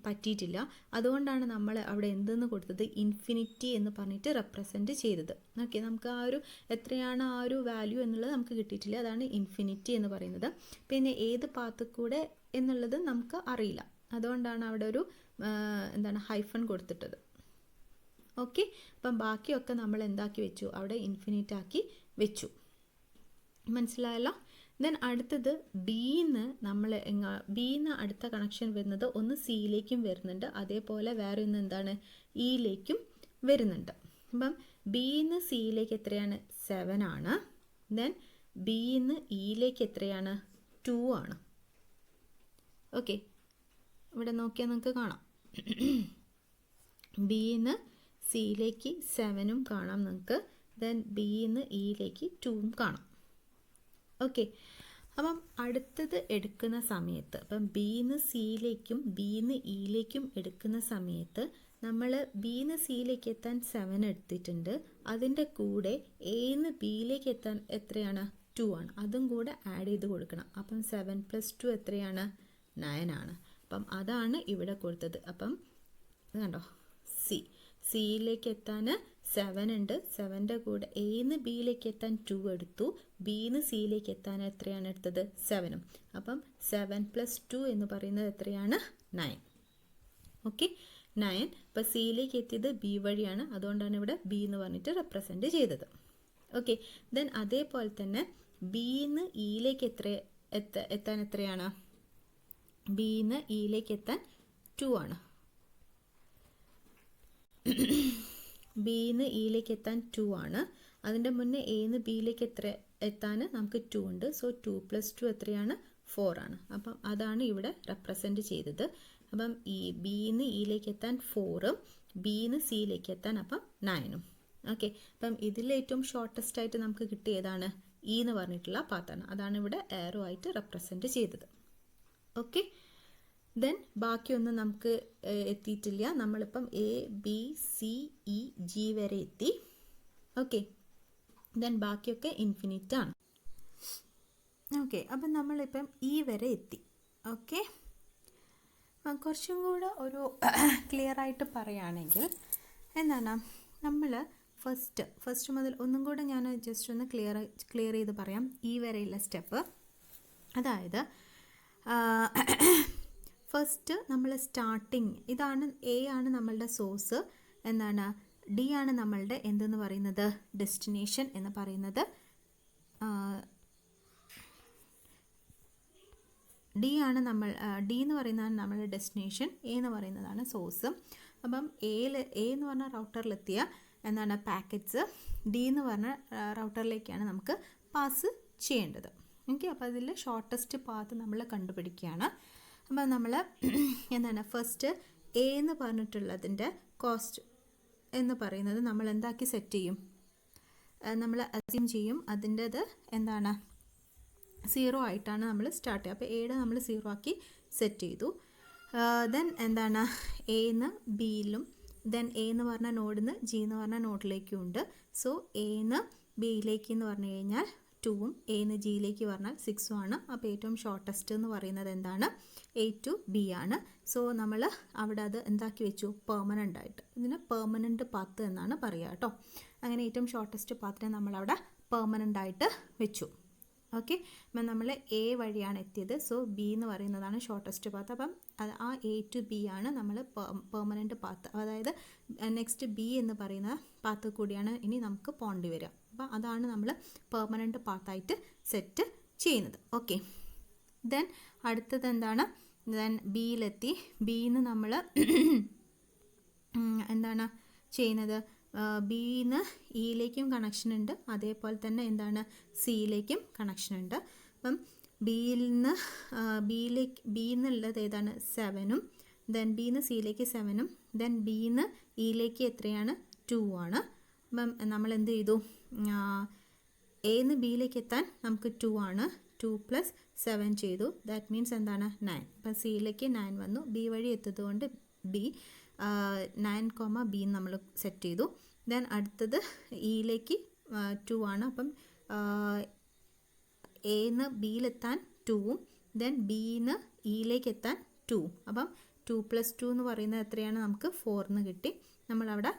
പറ്റിയിട്ടില്ല. അതുകൊണ്ടാണ് നമ്മൾ അവിടെ എന്തെന്ന് കൊടുത്തത്? ഇൻഫിനിറ്റി എന്ന് പറഞ്ഞിട്ട് റെപ്രസെൻറ്റ് ചെയ്തത്. ഓക്കെ, നമുക്ക് എത്രയാണ് ആ ഒരു വാല്യൂ എന്നുള്ളത് നമുക്ക് കിട്ടിയിട്ടില്ല. അതാണ് ഇൻഫിനിറ്റി എന്ന് പറയുന്നത്. പിന്നെ ഏത് പാത്ത് കൂടെ എന്നുള്ളത് നമുക്ക് അറിയില്ല. അതുകൊണ്ടാണ് അവിടെ ഒരു ഹൈഫൺ കൊടുത്തിട്ടത്. ഓക്കെ, അപ്പം ബാക്കിയൊക്കെ നമ്മൾ എന്താക്കി വെച്ചു? അവിടെ ഇൻഫിനിറ്റ് ആക്കി വെച്ചു. മനസ്സിലായല്ലോ? ദെൻ അടുത്തത് ബിന്ന് അടുത്ത കണക്ഷൻ വരുന്നത് ഒന്ന് സിയിലേക്കും വരുന്നുണ്ട്, അതേപോലെ വേറെ ഒന്ന് എന്താണ്? ഇയിലേക്കും വരുന്നുണ്ട്. അപ്പം ബിന്ന് സിയിലേക്ക് എത്രയാണ്? 7 ആണ്. ദെൻ ബിന്ന് ഇയിലേക്ക് എത്രയാണ്? 2 ആണ്. ഓക്കെ, ഇവിടെ നോക്കിയാൽ നിങ്ങൾക്ക് കാണാം. ബിന്ന് സിയിലേക്ക് 7ഉം കാണാം നിങ്ങൾക്ക്. ദെൻ ബിന്ന് ഇയിലേക്ക് 2ഉം കാണാം. ഓക്കെ, അപ്പം അടുത്തത് എടുക്കുന്ന സമയത്ത്, അപ്പം ബിന്ന് സിയിലേക്കും ബിന്ന് ഇയിലേക്കും എടുക്കുന്ന സമയത്ത് നമ്മൾ ബിന്ന് സിയിലേക്ക് എത്താൻ 7 എടുത്തിട്ടുണ്ട്. അതിൻ്റെ കൂടെ എന്ന് ബിയിലേക്ക് എത്താൻ എത്രയാണ്? 2 ആണ്. അതും കൂടെ ആഡ് ചെയ്ത് കൊടുക്കണം. അപ്പം 7 + 2 എത്രയാണ്? 9 ആണ്. അപ്പം അതാണ് ഇവിടെ കൊടുത്തത്. അപ്പം കണ്ടോ, സിയിലേക്ക് എത്താൻ 7 ഉണ്ട്. 7ൻ്റെ കൂടെ എന്ന് ബിയിലേക്ക് എത്താൻ 2 എടുത്തു. ബിന്ന് സിയിലേക്ക് എത്താൻ എത്രയാണ് എടുത്തത്? 7ഉം. അപ്പം 7 + 2 എന്ന് പറയുന്നത് എത്രയാണ്? 9. ഓക്കെ, 9. അപ്പം സിയിലേക്ക് എത്തിയത് ബി വഴിയാണ്. അതുകൊണ്ടാണ് ഇവിടെ ബി എന്ന് പറഞ്ഞിട്ട് റെപ്രസെൻറ്റ് ചെയ്തത്. ഓക്കെ, ദെൻ അതേപോലെ തന്നെ ബിന്ന് ഇയിലേക്ക് എത്താൻ എത്രയാണ്? ബിന്ന് ഇയിലേക്ക് എത്താൻ 2 ആണ്. ബിന്ന് ഇയിലേക്ക് എത്താൻ 2 ആണ്. അതിൻ്റെ മുന്നേ എന്ന് ബിയിലേക്ക് എത്താൻ നമുക്ക് 2 ഉണ്ട്. സോ 2 + 2 എത്രയാണ്? 4 ആണ്. അപ്പം അതാണ് ഇവിടെ റെപ്രസെൻറ്റ് ചെയ്തത്. അപ്പം ഈ ബിന്ന് ഇയിലേക്ക് എത്താൻ 4ഉം ബിന്ന് സിയിലേക്ക് എത്താൻ അപ്പം 9ഉം. ഓക്കെ, അപ്പം ഇതിൽ ഏറ്റവും ഷോർട്ടസ്റ്റ് ആയിട്ട് നമുക്ക് കിട്ടിയതാണ് ഇ എന്ന് പറഞ്ഞിട്ടുള്ള പാത്താണ്. അതാണ് ഇവിടെ ആരോ ആയിട്ട് റെപ്രസെൻറ്റ് ചെയ്തത്. ഓക്കെ, ദെൻ ബാക്കിയൊന്നും നമുക്ക് എത്തിയിട്ടില്ല. നമ്മളിപ്പം ABCEG വരെ എത്തി. ഓക്കെ, ദെൻ ബാക്കിയൊക്കെ ഇൻഫിനിറ്റ് ആണ്. ഓക്കെ, അപ്പം നമ്മളിപ്പം ഇ വരെ എത്തി. ഓക്കെ, കുറച്ചും കൂടെ ഒരു ക്ലിയർ ആയിട്ട് പറയുകയാണെങ്കിൽ എന്താണ്, നമ്മൾ ഫസ്റ്റ് മുതൽ ഒന്നും കൂടെ ഞാൻ ജസ്റ്റ് ഒന്ന് ക്ലിയർ ചെയ്ത് പറയാം. ഇ വരെയുള്ള സ്റ്റെപ്പ്. അതായത് ഫസ്റ്റ് നമ്മൾ സ്റ്റാർട്ടിങ് ഇതാണ്. എ ആണ് നമ്മളുടെ സോഴ്സ്, എന്താണ്? ഡി ആണ് നമ്മളുടെ എന്തെന്ന് പറയുന്നത്? ഡെസ്റ്റിനേഷൻ എന്ന് പറയുന്നത്. ഡി എന്ന് പറയുന്നതാണ് നമ്മളുടെ ഡെസ്റ്റിനേഷൻ, എ എന്ന് പറയുന്നതാണ് സോഴ്സ്. അപ്പം എ എന്ന് പറഞ്ഞ റൗട്ടറിലെത്തിയ എന്താണ് പാക്കറ്റ്സ് ഡി എന്ന് പറഞ്ഞ റൗട്ടറിലേക്കാണ് നമുക്ക് പാസ് ചെയ്യേണ്ടത്. ഓക്കെ, അപ്പോൾ അതിൽ ഷോർട്ടസ്റ്റ് പാത്ത് നമ്മൾ കണ്ടുപിടിക്കുകയാണ്. അപ്പം നമ്മൾ എന്താണ് ഫസ്റ്റ് എ എന്ന് പറഞ്ഞിട്ടുള്ളതിൻ്റെ കോസ്റ്റ് എന്ന് പറയുന്നത് നമ്മൾ എന്താക്കി സെറ്റ് ചെയ്യും? നമ്മൾ അസ്യൂം ചെയ്യും അതിൻ്റെത് എന്താണ് 0 ആയിട്ടാണ് നമ്മൾ സ്റ്റാർട്ട് ചെയ്യുക. അപ്പോൾ എയുടെ നമ്മൾ 0 ആക്കി സെറ്റ് ചെയ്തു. ദെൻ എന്താണ് എന്ന് ബിയിലും ദെൻ എ എന്ന് പറഞ്ഞ നോഡിൽ നിന്ന് ജി എന്ന് പറഞ്ഞ നോഡിലേക്കും ഉണ്ട്. സോ എന്ന് ബിയിലേക്ക് എന്ന് പറഞ്ഞു കഴിഞ്ഞാൽ 2ഉം എ എന്ന് ജിയിലേക്ക് പറഞ്ഞാൽ 6ഉം ആണ്. അപ്പോൾ ഏറ്റവും ഷോർട്ടസ്റ്റ് എന്ന് പറയുന്നത് എന്താണ്? A to B ആണ്. സോ നമ്മൾ അവിടെ അത് എന്താക്കി വെച്ചു? പെർമനൻ്റ് ആയിട്ട്. ഇതിന് പെർമനൻ്റ് പാത്ത് എന്നാണ് പറയുക കേട്ടോ. അങ്ങനെ ഏറ്റവും ഷോർട്ടസ്റ്റ് പാത്തിനെ നമ്മളവിടെ പെർമനൻ്റ് ആയിട്ട് വെച്ചു. ഓക്കെ, അപ്പം നമ്മൾ എ വഴിയാണ് എത്തിയത്. സോ ബി എന്ന് പറയുന്നതാണ് ഷോർട്ടസ്റ്റ് പാത്ത്. അപ്പം ആ എ ടു ബി ആണ് നമ്മൾ പെർമനൻറ്റ് പാത്ത്. അതായത് നെക്സ്റ്റ് ബി എന്ന് പറയുന്ന പാത്ത് കൂടിയാണ് ഇനി നമുക്ക് പോകേണ്ടി വരിക. അപ്പം അതാണ് നമ്മൾ പെർമനൻറ്റ് പാത്തായിട്ട് സെറ്റ് ചെയ്യുന്നത്. ഓക്കെ, ദെൻ അടുത്തത് എന്താണ്? ദെൻ ബിയിലെത്തി. ബിന്ന് നമ്മൾ എന്താണ് ചെയ്യുന്നത്? ബിന്ന് ഇയിലേക്കും കണക്ഷൻ ഉണ്ട്, അതേപോലെ തന്നെ എന്താണ് സിയിലേക്കും കണക്ഷൻ ഉണ്ട്. അപ്പം ബിന്നുള്ളത് ഏതാണ്? 7ഉം, ദെൻ ബിന്ന് സിയിലേക്ക് 7ഉം, ദെൻ ബിന്ന് ഇയിലേക്ക് എത്രയാണ്? 2 ആണ്. അപ്പം നമ്മൾ എന്ത് ചെയ്തു? എന്ന് ബിയിലേക്ക് എത്താൻ നമുക്ക് 2 ആണ്. 2 + 7 ചെയ്തു. ദാറ്റ് മീൻസ് എന്താണ്? 9. അപ്പം സിയിലേക്ക് 9 വന്നു. ബി വഴി എത്തതുകൊണ്ട് ബി 9, ബി നമ്മൾ സെറ്റ് ചെയ്തു. ദെൻ അടുത്തത് ഇയിലേക്ക് 2 ആണ്. അപ്പം എന്ന് ബിയിലെത്താൻ 2ഉം, ദെൻ ബിന്ന് ഇയിലേക്ക് എത്താൻ 2ഉം. അപ്പം 2 + 2 എന്ന് പറയുന്നത് എത്രയാണ്? നമുക്ക് 4 എന്ന് കിട്ടി. നമ്മളവിടെ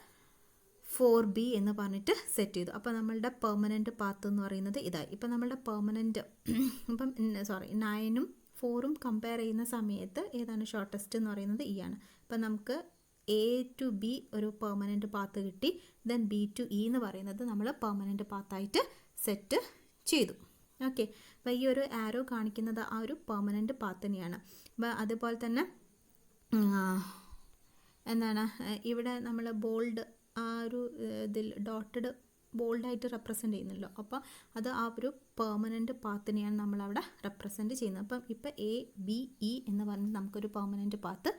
4B എന്ന് പറഞ്ഞിട്ട് സെറ്റ് ചെയ്തു. അപ്പോൾ നമ്മളുടെ പെർമനൻറ്റ് പാത്ത് എന്ന് പറയുന്നത് ഇതായി. ഇപ്പം നമ്മളുടെ പെർമനൻറ്റ് ഇപ്പം 9ഉം 4ഉം കമ്പയർ ചെയ്യുന്ന സമയത്ത് ഏതാണ് ഷോർട്ടസ്റ്റ് എന്ന് പറയുന്നത് ഇ ആണ്. അപ്പം നമുക്ക് എ ടു ബി ഒരു പെർമനൻറ്റ് പാത്ത് കിട്ടി. ദെൻ ബി ടു ഇ എന്ന് പറയുന്നത് നമ്മൾ പെർമനൻറ്റ് പാത്തായിട്ട് സെറ്റ് ചെയ്തു. ഓക്കെ, അപ്പോൾ ഈ ഒരു ആരോ കാണിക്കുന്നത് ആ ഒരു പെർമനൻറ്റ് പാത്ത് തന്നെയാണ്. അപ്പോൾ അതുപോലെ തന്നെ എന്താണ് ഇവിടെ നമ്മൾ ബോൾഡ് ആ ഒരു ഇതിൽ ഡോട്ടഡ് ബോൾഡായിട്ട് റെപ്രസെൻ്റ് ചെയ്യുന്നല്ലോ. അപ്പോൾ അത് ആ ഒരു പെർമനൻറ്റ് പാത്തിനെയാണ് നമ്മളവിടെ റെപ്രസെൻ്റ് ചെയ്യുന്നത്. അപ്പം ഇപ്പം എ ബി ഇ എന്ന് പറഞ്ഞ് നമുക്കൊരു പെർമനൻറ്റ് പാത്ത്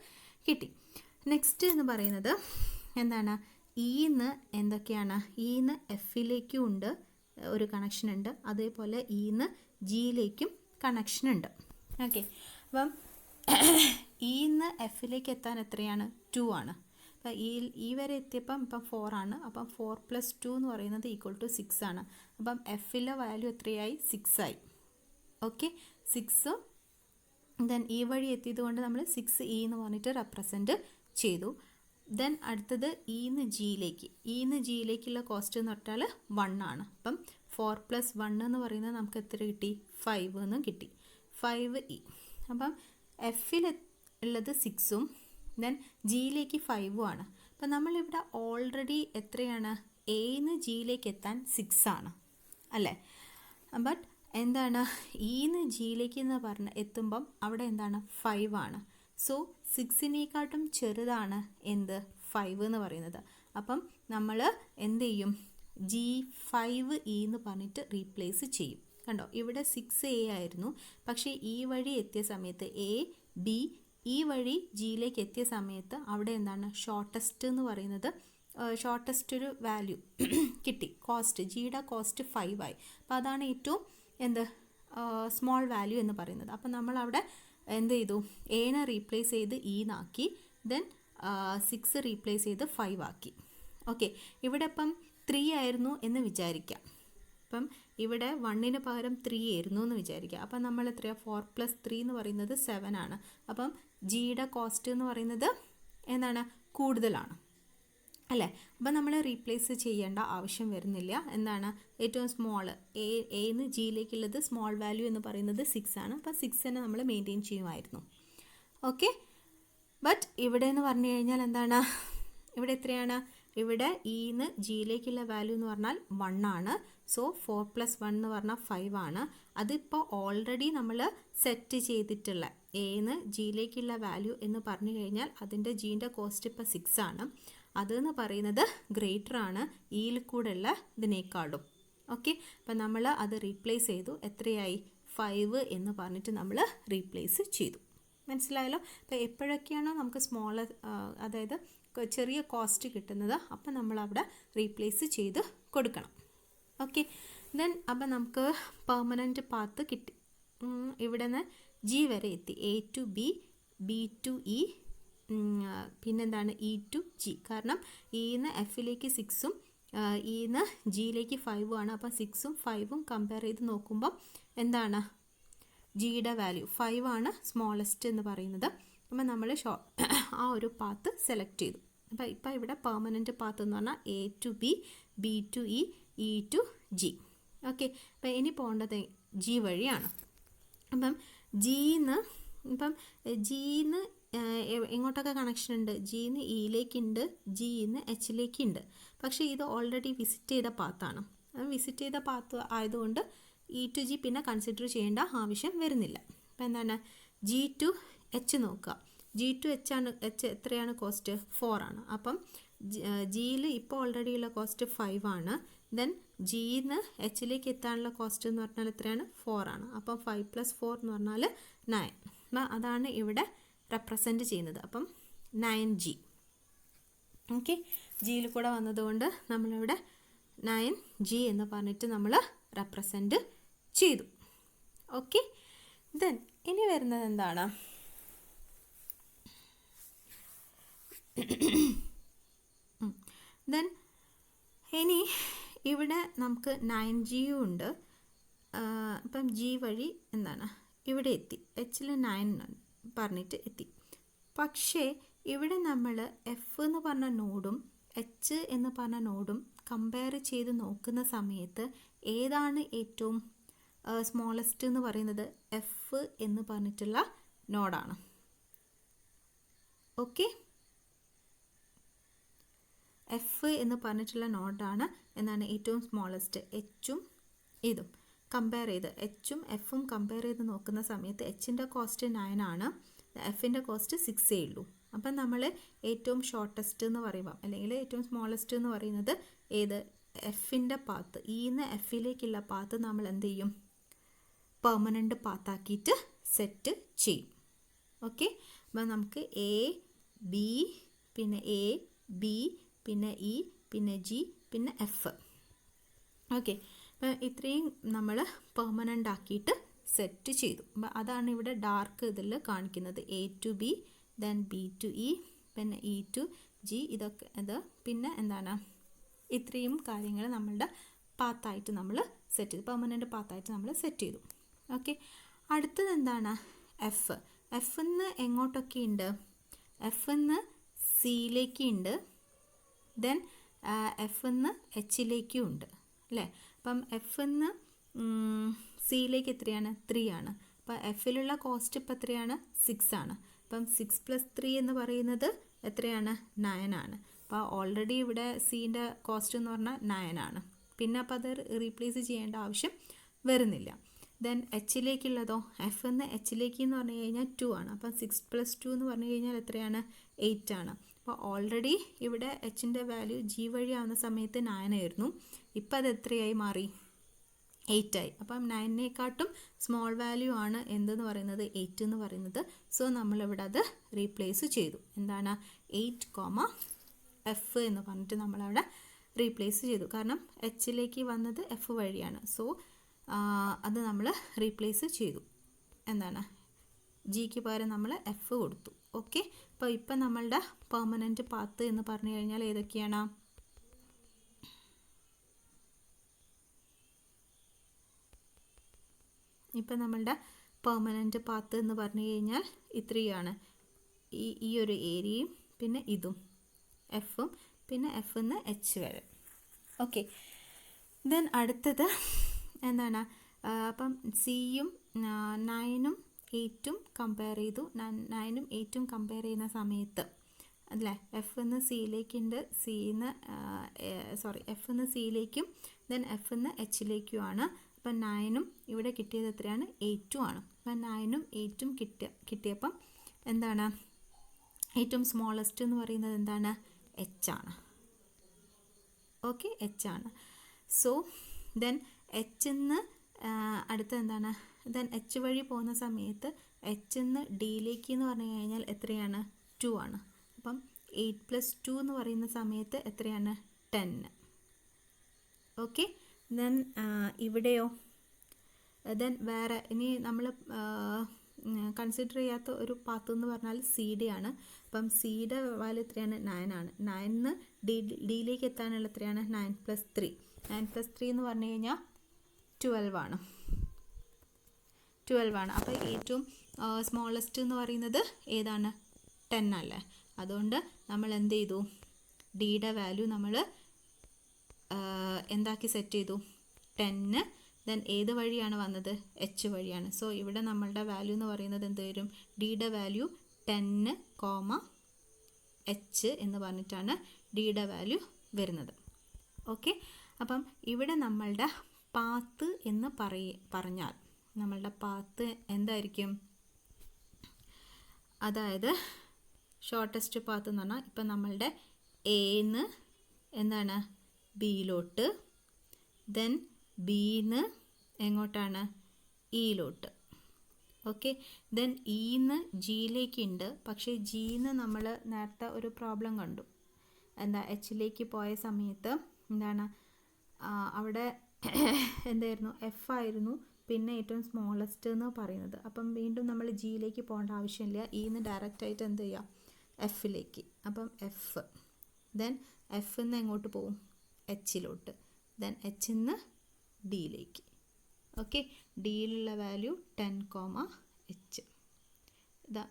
കിട്ടി. നെക്സ്റ്റ് എന്ന് പറയുന്നത് എന്താണ്? ഇന്ന് എന്തൊക്കെയാണ്? ഇന്ന് എഫിലേക്കും ഉണ്ട് ഒരു കണക്ഷൻ ഉണ്ട്, അതേപോലെ ഇന്ന് ജിയിലേക്കും കണക്ഷൻ ഉണ്ട്. ഓക്കെ, അപ്പം ഇന്ന് എഫിലേക്ക് എത്താൻ എത്രയാണ്? 2 ആണ്. അപ്പം ഈ വരെ എത്തിയപ്പം ഇപ്പം 4 ആണ്. അപ്പം 4 + 2 എന്ന് പറയുന്നത് = 6 ആണ്. അപ്പം എഫിലെ വാല്യൂ എത്രയായി? 6 ആയി. ഓക്കെ, 6. ദെൻ ഈ വഴി എത്തിയത് കൊണ്ട് നമ്മൾ 6E എന്ന് പറഞ്ഞിട്ട് റെപ്രസെൻറ്റ് ചെയ്തു. ദെൻ അടുത്തത് ഇന്ന് ജിയിലേക്കുള്ള കോസ്റ്റ് എന്ന് പറഞ്ഞാൽ 1 ആണ്. അപ്പം 4 + 1 എന്ന് പറയുന്നത് നമുക്ക് എത്ര കിട്ടി? 5 എന്നും കിട്ടി. 5E. അപ്പം എഫിൽ ഉള്ളത് 6ഉം ദെൻ ജിയിലേക്ക് 5ഉം ആണ്. അപ്പം നമ്മളിവിടെ ഓൾറെഡി എത്രയാണ്? എന്ന് ജിയിലേക്ക് എത്താൻ 6 ആണ് അല്ലേ? ബട്ട് എന്താണ്? ഇന്ന് ജിയിലേക്ക് എന്ന് പറഞ്ഞ് എത്തുമ്പം അവിടെ എന്താണ്? 5 ആണ്. സോ 6നേക്കാട്ടും ചെറുതാണ് എന്ത്? 5 എന്ന് പറയുന്നത്. അപ്പം നമ്മൾ എന്ത് ചെയ്യും? G5E എന്ന് പറഞ്ഞിട്ട് റീപ്ലേസ് ചെയ്യും. കണ്ടോ, ഇവിടെ 6A ആയിരുന്നു, പക്ഷേ ഈ വഴി എത്തിയ സമയത്ത് എ ബി ഈ വഴി ജിയിലേക്ക് എത്തിയ സമയത്ത് അവിടെ എന്താണ്? ഷോർട്ടസ്റ്റ് എന്ന് പറയുന്നത് ഷോർട്ടസ്റ്റ് ഒരു വാല്യൂ കിട്ടി. കോസ്റ്റ് ജിയുടെ കോസ്റ്റ് 5 ആയി. അപ്പോൾ അതാണ് ഏറ്റവും സ്മോൾ വാല്യൂ എന്ന് പറയുന്നത്. അപ്പം നമ്മളവിടെ എന്ത് ചെയ്തു? എനെ റീപ്ലേസ് ചെയ്ത് ഇന്നാക്കി, ദെൻ 6 റീപ്ലേസ് ചെയ്ത് 5 ആക്കി. ഓക്കെ, ഇവിടെ ഇപ്പം 3 ആയിരുന്നു എന്ന് വിചാരിക്കാം. അപ്പം ഇവിടെ 1ന് പകരം 3 ആയിരുന്നു എന്ന് വിചാരിക്കുക. അപ്പം നമ്മൾ എത്രയാണ്? 4 + 3 എന്ന് പറയുന്നത് 7 ആണ്. അപ്പം ജിയുടെ കോസ്റ്റ് എന്ന് പറയുന്നത് എന്താണ്? കൂടുതലാണ് അല്ലേ? അപ്പം നമ്മൾ റീപ്ലേസ് ചെയ്യേണ്ട ആവശ്യം വരുന്നില്ല. എന്താണ്? ഏറ്റവും സ്മോൾ എന്ന് ജിയിലേക്കുള്ളത് സ്മോൾ വാല്യൂ എന്ന് പറയുന്നത് 6 ആണ്. അപ്പം 6നെ നമ്മൾ മെയിൻറ്റെയിൻ ചെയ്യുമായിരുന്നു. ഓക്കെ, ബട്ട് ഇവിടെ എന്ന് പറഞ്ഞു കഴിഞ്ഞാൽ എന്താണ്? ഇവിടെ എത്രയാണ്? ഇവിടെ ഇന്ന് ജിയിലേക്കുള്ള വാല്യൂ എന്ന് പറഞ്ഞാൽ 1 ആണ്. സോ 4 + 1 എന്ന് പറഞ്ഞാൽ 5 ആണ്. അതിപ്പോൾ ഓൾറെഡി നമ്മൾ സെറ്റ് ചെയ്തിട്ടുള്ള എന്ന് ജിയിലേക്കുള്ള വാല്യൂ എന്ന് പറഞ്ഞു കഴിഞ്ഞാൽ അതിൻ്റെ ജീൻ്റെ കോസ്റ്റ് ഇപ്പോൾ 6 ആണ്. അതെന്ന് പറയുന്നത് ഗ്രേറ്റർ ആണ് ഇയിൽ കൂടെ ഉള്ള ഇതിനേക്കാളും. ഓക്കെ, അപ്പം നമ്മൾ അത് റീപ്ലേസ് ചെയ്തു. എത്രയായി? 5 എന്ന് പറഞ്ഞിട്ട് നമ്മൾ റീപ്ലേസ് ചെയ്തു. മനസ്സിലായല്ലോ? അപ്പോൾ എപ്പോഴൊക്കെയാണോ നമുക്ക് സ്മോളർ അതായത് ചെറിയ കോസ്റ്റ് കിട്ടുന്നത് അപ്പം നമ്മളവിടെ റീപ്ലേസ് ചെയ്ത് കൊടുക്കണം. ഓക്കെ, ദെൻ അപ്പം നമുക്ക് പെർമനൻറ്റ് പാത്ത് കിട്ടി. ഇവിടെ നിന്ന് ജി വരെ എത്തി. A to B, B to E, പിന്നെന്താണ്? E to G. കാരണം ഇന്ന് എഫിലേക്ക് 6ഉം ഇന്ന് ജിയിലേക്ക് 5ഉം ആണ്. അപ്പം 6ഉം 5ഉം കമ്പയർ ചെയ്ത് നോക്കുമ്പം എന്താണ്? ജിയുടെ വാല്യൂ 5 ആണ് സ്മോളസ്റ്റ് എന്ന് പറയുന്നത്. അപ്പം നമ്മൾ ആ ഒരു പാത്ത് സെലക്ട് ചെയ്തു. അപ്പോൾ ഇവിടെ പെർമനൻറ്റ് പാത്ത് എന്ന് പറഞ്ഞാൽ A to B, B to E, E to G. Okay, അപ്പം ഇനി പോകേണ്ടത് ജി വഴിയാണ്. അപ്പം ജിന്ന് എങ്ങോട്ടൊക്കെ കണക്ഷൻ ഉണ്ട്? ജിന്ന് ഇയിലേക്കുണ്ട്, ജിന്ന് എച്ചിലേക്കുണ്ട്. പക്ഷേ ഇത് ഓൾറെഡി വിസിറ്റ് ചെയ്ത പാത്താണ്. വിസിറ്റ് ചെയ്ത പാത്ത് ആയതുകൊണ്ട് ഇ ടു ജി പിന്നെ കൺസിഡർ ചെയ്യേണ്ട ആവശ്യം വരുന്നില്ല. അപ്പം എന്താണ്, ജി ടു എച്ച് നോക്കുക. ജി ടു എച്ച് എത്രയാണ് കോസ്റ്റ്? 4 ആണ്. അപ്പം ജിയിൽ ഇപ്പോൾ ഓൾറെഡി ഉള്ള കോസ്റ്റ് 5 ആണ്. ദെൻ ജിന്ന് എച്ചിലേക്ക് എത്താനുള്ള കോസ്റ്റ് എന്ന് പറഞ്ഞാൽ എത്രയാണ്? 4 ആണ്. അപ്പം 5 + 4 എന്ന് പറഞ്ഞാൽ 9. അപ്പം അതാണ് ഇവിടെ റെപ്രസെൻറ്റ് ചെയ്യുന്നത്. അപ്പം 9G. ഓക്കെ, ജിയിൽ കൂടെ വന്നതുകൊണ്ട് നമ്മളിവിടെ 9G എന്ന് പറഞ്ഞിട്ട് നമ്മൾ റെപ്രസെൻറ്റ് ചെയ്തു. ഓക്കെ, ദെൻ ഇനി വരുന്നത് എന്താണ്? ദെൻ ഇനി ഇവിടെ നമുക്ക് 9G ഉണ്ട്. അപ്പം ജി വഴി എന്താണ് ഇവിടെ എത്തി, എച്ചിൽ 9 പറഞ്ഞിട്ട് എത്തി. പക്ഷേ ഇവിടെ നമ്മൾ എഫ് എന്ന് പറഞ്ഞ നോഡും എച്ച് എന്ന് പറഞ്ഞ നോഡും കമ്പയർ ചെയ്ത് നോക്കുന്ന സമയത്ത് ഏതാണ് ഏറ്റവും സ്മോളസ്റ്റ് എന്ന് പറയുന്നത്? എഫ് എന്ന് പറഞ്ഞിട്ടുള്ള നോഡാണ്. ഓക്കെ, എഫ് എന്ന് പറഞ്ഞിട്ടുള്ള നോഡാണ് എന്താണ് ഏറ്റവും സ്മോളസ്റ്റ്. എച്ചും ഇതും കമ്പയർ ചെയ്ത്, എച്ചും എഫും കമ്പയർ ചെയ്ത് നോക്കുന്ന സമയത്ത് എച്ചിൻ്റെ കോസ്റ്റ് 9 ആണ്, എഫിൻ്റെ കോസ്റ്റ് 6 ഉള്ളൂ. അപ്പം നമ്മൾ ഏറ്റവും ഷോർട്ടസ്റ്റ് എന്ന് പറയുമ്പോൾ അല്ലെങ്കിൽ ഏറ്റവും സ്മോളസ്റ്റ് എന്ന് പറയുന്നത് ഏത്? എഫിൻ്റെ പാത്ത്. ഇന്ന് എഫിലേക്കുള്ള പാത്ത് നമ്മൾ എന്ത് ചെയ്യും? പെർമനൻ്റ് പാത്താക്കിയിട്ട് സെറ്റ് ചെയ്യും. ഓക്കെ, അപ്പം നമുക്ക് എ ബി പിന്നെ എ ബി പിന്നെ ഇ പിന്നെ ജി പിന്നെ എഫ്. ഓക്കെ, അപ്പം ഇത്രയും നമ്മൾ പെർമനൻ്റ് ആക്കിയിട്ട് സെറ്റ് ചെയ്തു. അപ്പം അതാണ് ഇവിടെ ഡാർക്ക് ഇതിൽ കാണിക്കുന്നത്. A to B, then B to E, പിന്നെ ഇ ടു ജി. ഇതൊക്കെ ഇത് പിന്നെ എന്താണ് ഇത്രയും കാര്യങ്ങൾ നമ്മളുടെ പാത്തായിട്ട് നമ്മൾ സെറ്റ് ചെയ്തു, പെർമനൻ്റ് പാത്തായിട്ട് നമ്മൾ സെറ്റ് ചെയ്തു. ഓക്കെ, അടുത്തത് എന്താണ്? എഫ്. എഫിന്ന് എങ്ങോട്ടൊക്കെ ഉണ്ട്? എഫിന്ന് സിയിലേക്ക് ഉണ്ട്, ദെൻ എഫിന്ന് എച്ചിലേക്കും ഉണ്ട് അല്ലേ? അപ്പം എഫിന്ന് സിയിലേക്ക് എത്രയാണ്? 3 ആണ്. അപ്പം എഫിലുള്ള കോസ്റ്റ് ഇപ്പം എത്രയാണ്? 6 ആണ്. അപ്പം 6 + 3 എന്ന് പറയുന്നത് എത്രയാണ്? 9 ആണ്. അപ്പോൾ ഓൾറെഡി ഇവിടെ സീൻ്റെ കോസ്റ്റ് എന്ന് പറഞ്ഞാൽ 9 ആണ്. പിന്നെ അപ്പോൾ അത് റീപ്ലേസ് ചെയ്യേണ്ട ആവശ്യം വരുന്നില്ല. ദെൻ എച്ചിലേക്കുള്ളതോ? എഫ് എന്ന് എച്ചിലേക്ക് എന്ന് പറഞ്ഞു കഴിഞ്ഞാൽ 2 ആണ്. അപ്പം 6 + 2 എന്ന് പറഞ്ഞു കഴിഞ്ഞാൽ എത്രയാണ്? 8 ആണ്. അപ്പോൾ ഓൾറെഡി ഇവിടെ എച്ചിൻ്റെ വാല്യൂ ജി വഴി ആവുന്ന സമയത്ത് 9 ആയിരുന്നു. ഇപ്പം അത് എത്രയായി മാറി? 8 ആയി. അപ്പം 9നേക്കാട്ടും സ്മോൾ വാല്യൂ ആണ് എന്തെന്ന് പറയുന്നത്? 8 എന്ന് പറയുന്നത്. സോ നമ്മളിവിടെ അത് റീപ്ലേസ് ചെയ്തു. എന്താണ്? 8, എഫ് എന്ന് പറഞ്ഞിട്ട് നമ്മളവിടെ റീപ്ലേസ് ചെയ്തു. കാരണം എച്ചിലേക്ക് വന്നത് എഫ് വഴിയാണ്. സോ അത് നമ്മൾ റീപ്ലേസ് ചെയ്തു. എന്താണ്? ജിക്ക് പകരം നമ്മൾ എഫ് കൊടുത്തു. ഓക്കെ, അപ്പോൾ ഇപ്പം നമ്മളുടെ പെർമനൻറ്റ് പാത്ത് എന്ന് പറഞ്ഞു കഴിഞ്ഞാൽ ഏതൊക്കെയാണ്? ഇപ്പം നമ്മളുടെ പെർമനൻറ്റ് പാത്ത് എന്ന് പറഞ്ഞു കഴിഞ്ഞാൽ ഇത്രയാണ്. ഈ ഒരു ഏരിയയും പിന്നെ ഇതും എഫും പിന്നെ എഫ് നിന്ന് എച്ച് വരെ. ഓക്കെ, ദെൻ അടുത്തത് എന്താണ്? അപ്പം സിയും 9ഉം 8ഉം കമ്പയർ ചെയ്തു. 9ഉം 8ഉം കമ്പയർ ചെയ്യുന്ന സമയത്ത് അല്ലേ, എഫ് എന്ന് സിയിലേക്കുണ്ട്, എഫ് എന്ന് സിയിലേക്കും ദെൻ എഫ് എന്ന് എച്ചിലേക്കുമാണ്. അപ്പം 9ഉം ഇവിടെ കിട്ടിയത് എത്രയാണ്? 8ഉം ആണ്. അപ്പം 9ഉം 8ഉം കിട്ടിയപ്പം എന്താണ് ഏറ്റവും സ്മോളസ്റ്റ് എന്ന് പറയുന്നത്? എന്താണ്? എച്ച് ആണ്. ഓക്കെ, എച്ച് ആണ്. സോ ദെൻ എച്ചിന്ന് അടുത്ത എന്താണ്? ദെൻ എച്ച് വഴി പോകുന്ന സമയത്ത് എച്ചിന്ന് ഡിയിലേക്ക് എന്ന് പറഞ്ഞു കഴിഞ്ഞാൽ എത്രയാണ്? 2 ആണ്. അപ്പം 8 + 2 എന്ന് പറയുന്ന സമയത്ത് എത്രയാണ്? 10. ഓക്കെ, ദെൻ ഇവിടെയോ? ദെൻ വേറെ ഇനി നമ്മൾ കൺസിഡർ ചെയ്യാത്ത ഒരു പാത്ത് എന്ന് പറഞ്ഞാൽ സിയുടെ ആണ്. അപ്പം സിയുടെ വാല്യൂ എത്രയാണ്? 9 ആണ്. 9ന്ന് ഡിയിലേക്ക് എത്താനുള്ള എത്രയാണ്? 9 + 3. 9 + 3 എന്ന് പറഞ്ഞു കഴിഞ്ഞാൽ 12 ആണ്. 12 ആണ്. അപ്പോൾ ഏറ്റവും സ്മോളസ്റ്റ് എന്ന് പറയുന്നത് ഏതാണ്? 10 അല്ലേ? അതുകൊണ്ട് നമ്മൾ എന്ത് ചെയ്തു? ഡിയുടെ വാല്യൂ നമ്മൾ എന്താക്കി സെറ്റ് ചെയ്തു? 10, ദെൻ ഏത് വഴിയാണ് വന്നത്, എച്ച് വഴിയാണ്. സോ ഇവിടെ നമ്മളുടെ വാല്യൂ എന്ന് പറയുന്നത് എന്ത് വരും, ഡിയുടെ വാല്യൂ 10, എച്ച് എന്ന് പറഞ്ഞിട്ടാണ് ഡിയുടെ വാല്യൂ വരുന്നത്. ഓക്കെ, അപ്പം ഇവിടെ നമ്മളുടെ പാത്ത് എന്ന് പറഞ്ഞാൽ നമ്മളുടെ പാത്ത് എന്തായിരിക്കും, അതായത് ഷോർട്ടസ്റ്റ് പാത്ത് എന്ന് പറഞ്ഞാൽ ഇപ്പം നമ്മളുടെ എന്ന് എന്താണ് ബിയിലോട്ട്, ദെൻ ബിന്ന് എങ്ങോട്ടാണ് ഇയിലോട്ട്. ഓക്കെ, ദെൻ ഇന്ന് ജിയിലേക്ക് ഉണ്ട്. പക്ഷേ ജിന്ന് നമ്മൾ നേരത്തെ ഒരു പ്രോബ്ലം കണ്ടു, എന്താ എച്ചിലേക്ക് പോയ സമയത്ത് എന്താണ് അവിടെ എന്തായിരുന്നു, എഫ് ആയിരുന്നു പിന്നെ ഏറ്റവും സ്മോളസ്റ്റ് എന്ന് പറയുന്നത്. അപ്പം വീണ്ടും നമ്മൾ ജിയിലേക്ക് പോകേണ്ട ആവശ്യമില്ല, ഇന്ന് ഡയറക്റ്റായിട്ട് എന്ത് ചെയ്യുക, എഫിലേക്ക്. അപ്പം എഫ്, ദെൻ എഫ് നിന്ന് എങ്ങോട്ട് പോവും, എച്ചിലോട്ട്, ദെൻ എച്ചിൽ നിന്ന് ഡിയിലേക്ക്. ഓക്കെ, ഡിയിലുള്ള വാല്യൂ 10, എച്ച്. ഇതാ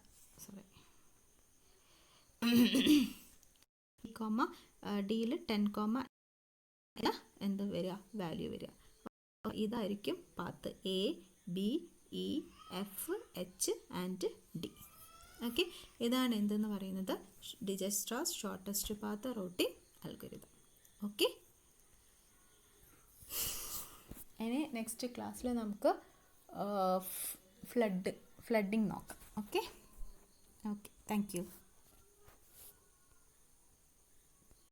സോറി ഡിയിൽ 10, എന്ത് വരിക, വാല്യൂ വരിക. ഇതായിരിക്കും path A, B, E, F, H and D. Okay, ഇതാണ് എന്തെന്ന് പറയുന്നത് Dijkstra's shortest path routing algorithm. Okay, ഇനി നെക്സ്റ്റ് ക്ലാസ്സിൽ നമുക്ക് ഫ്ലഡിങ് നോക്കാം. Okay, thank U.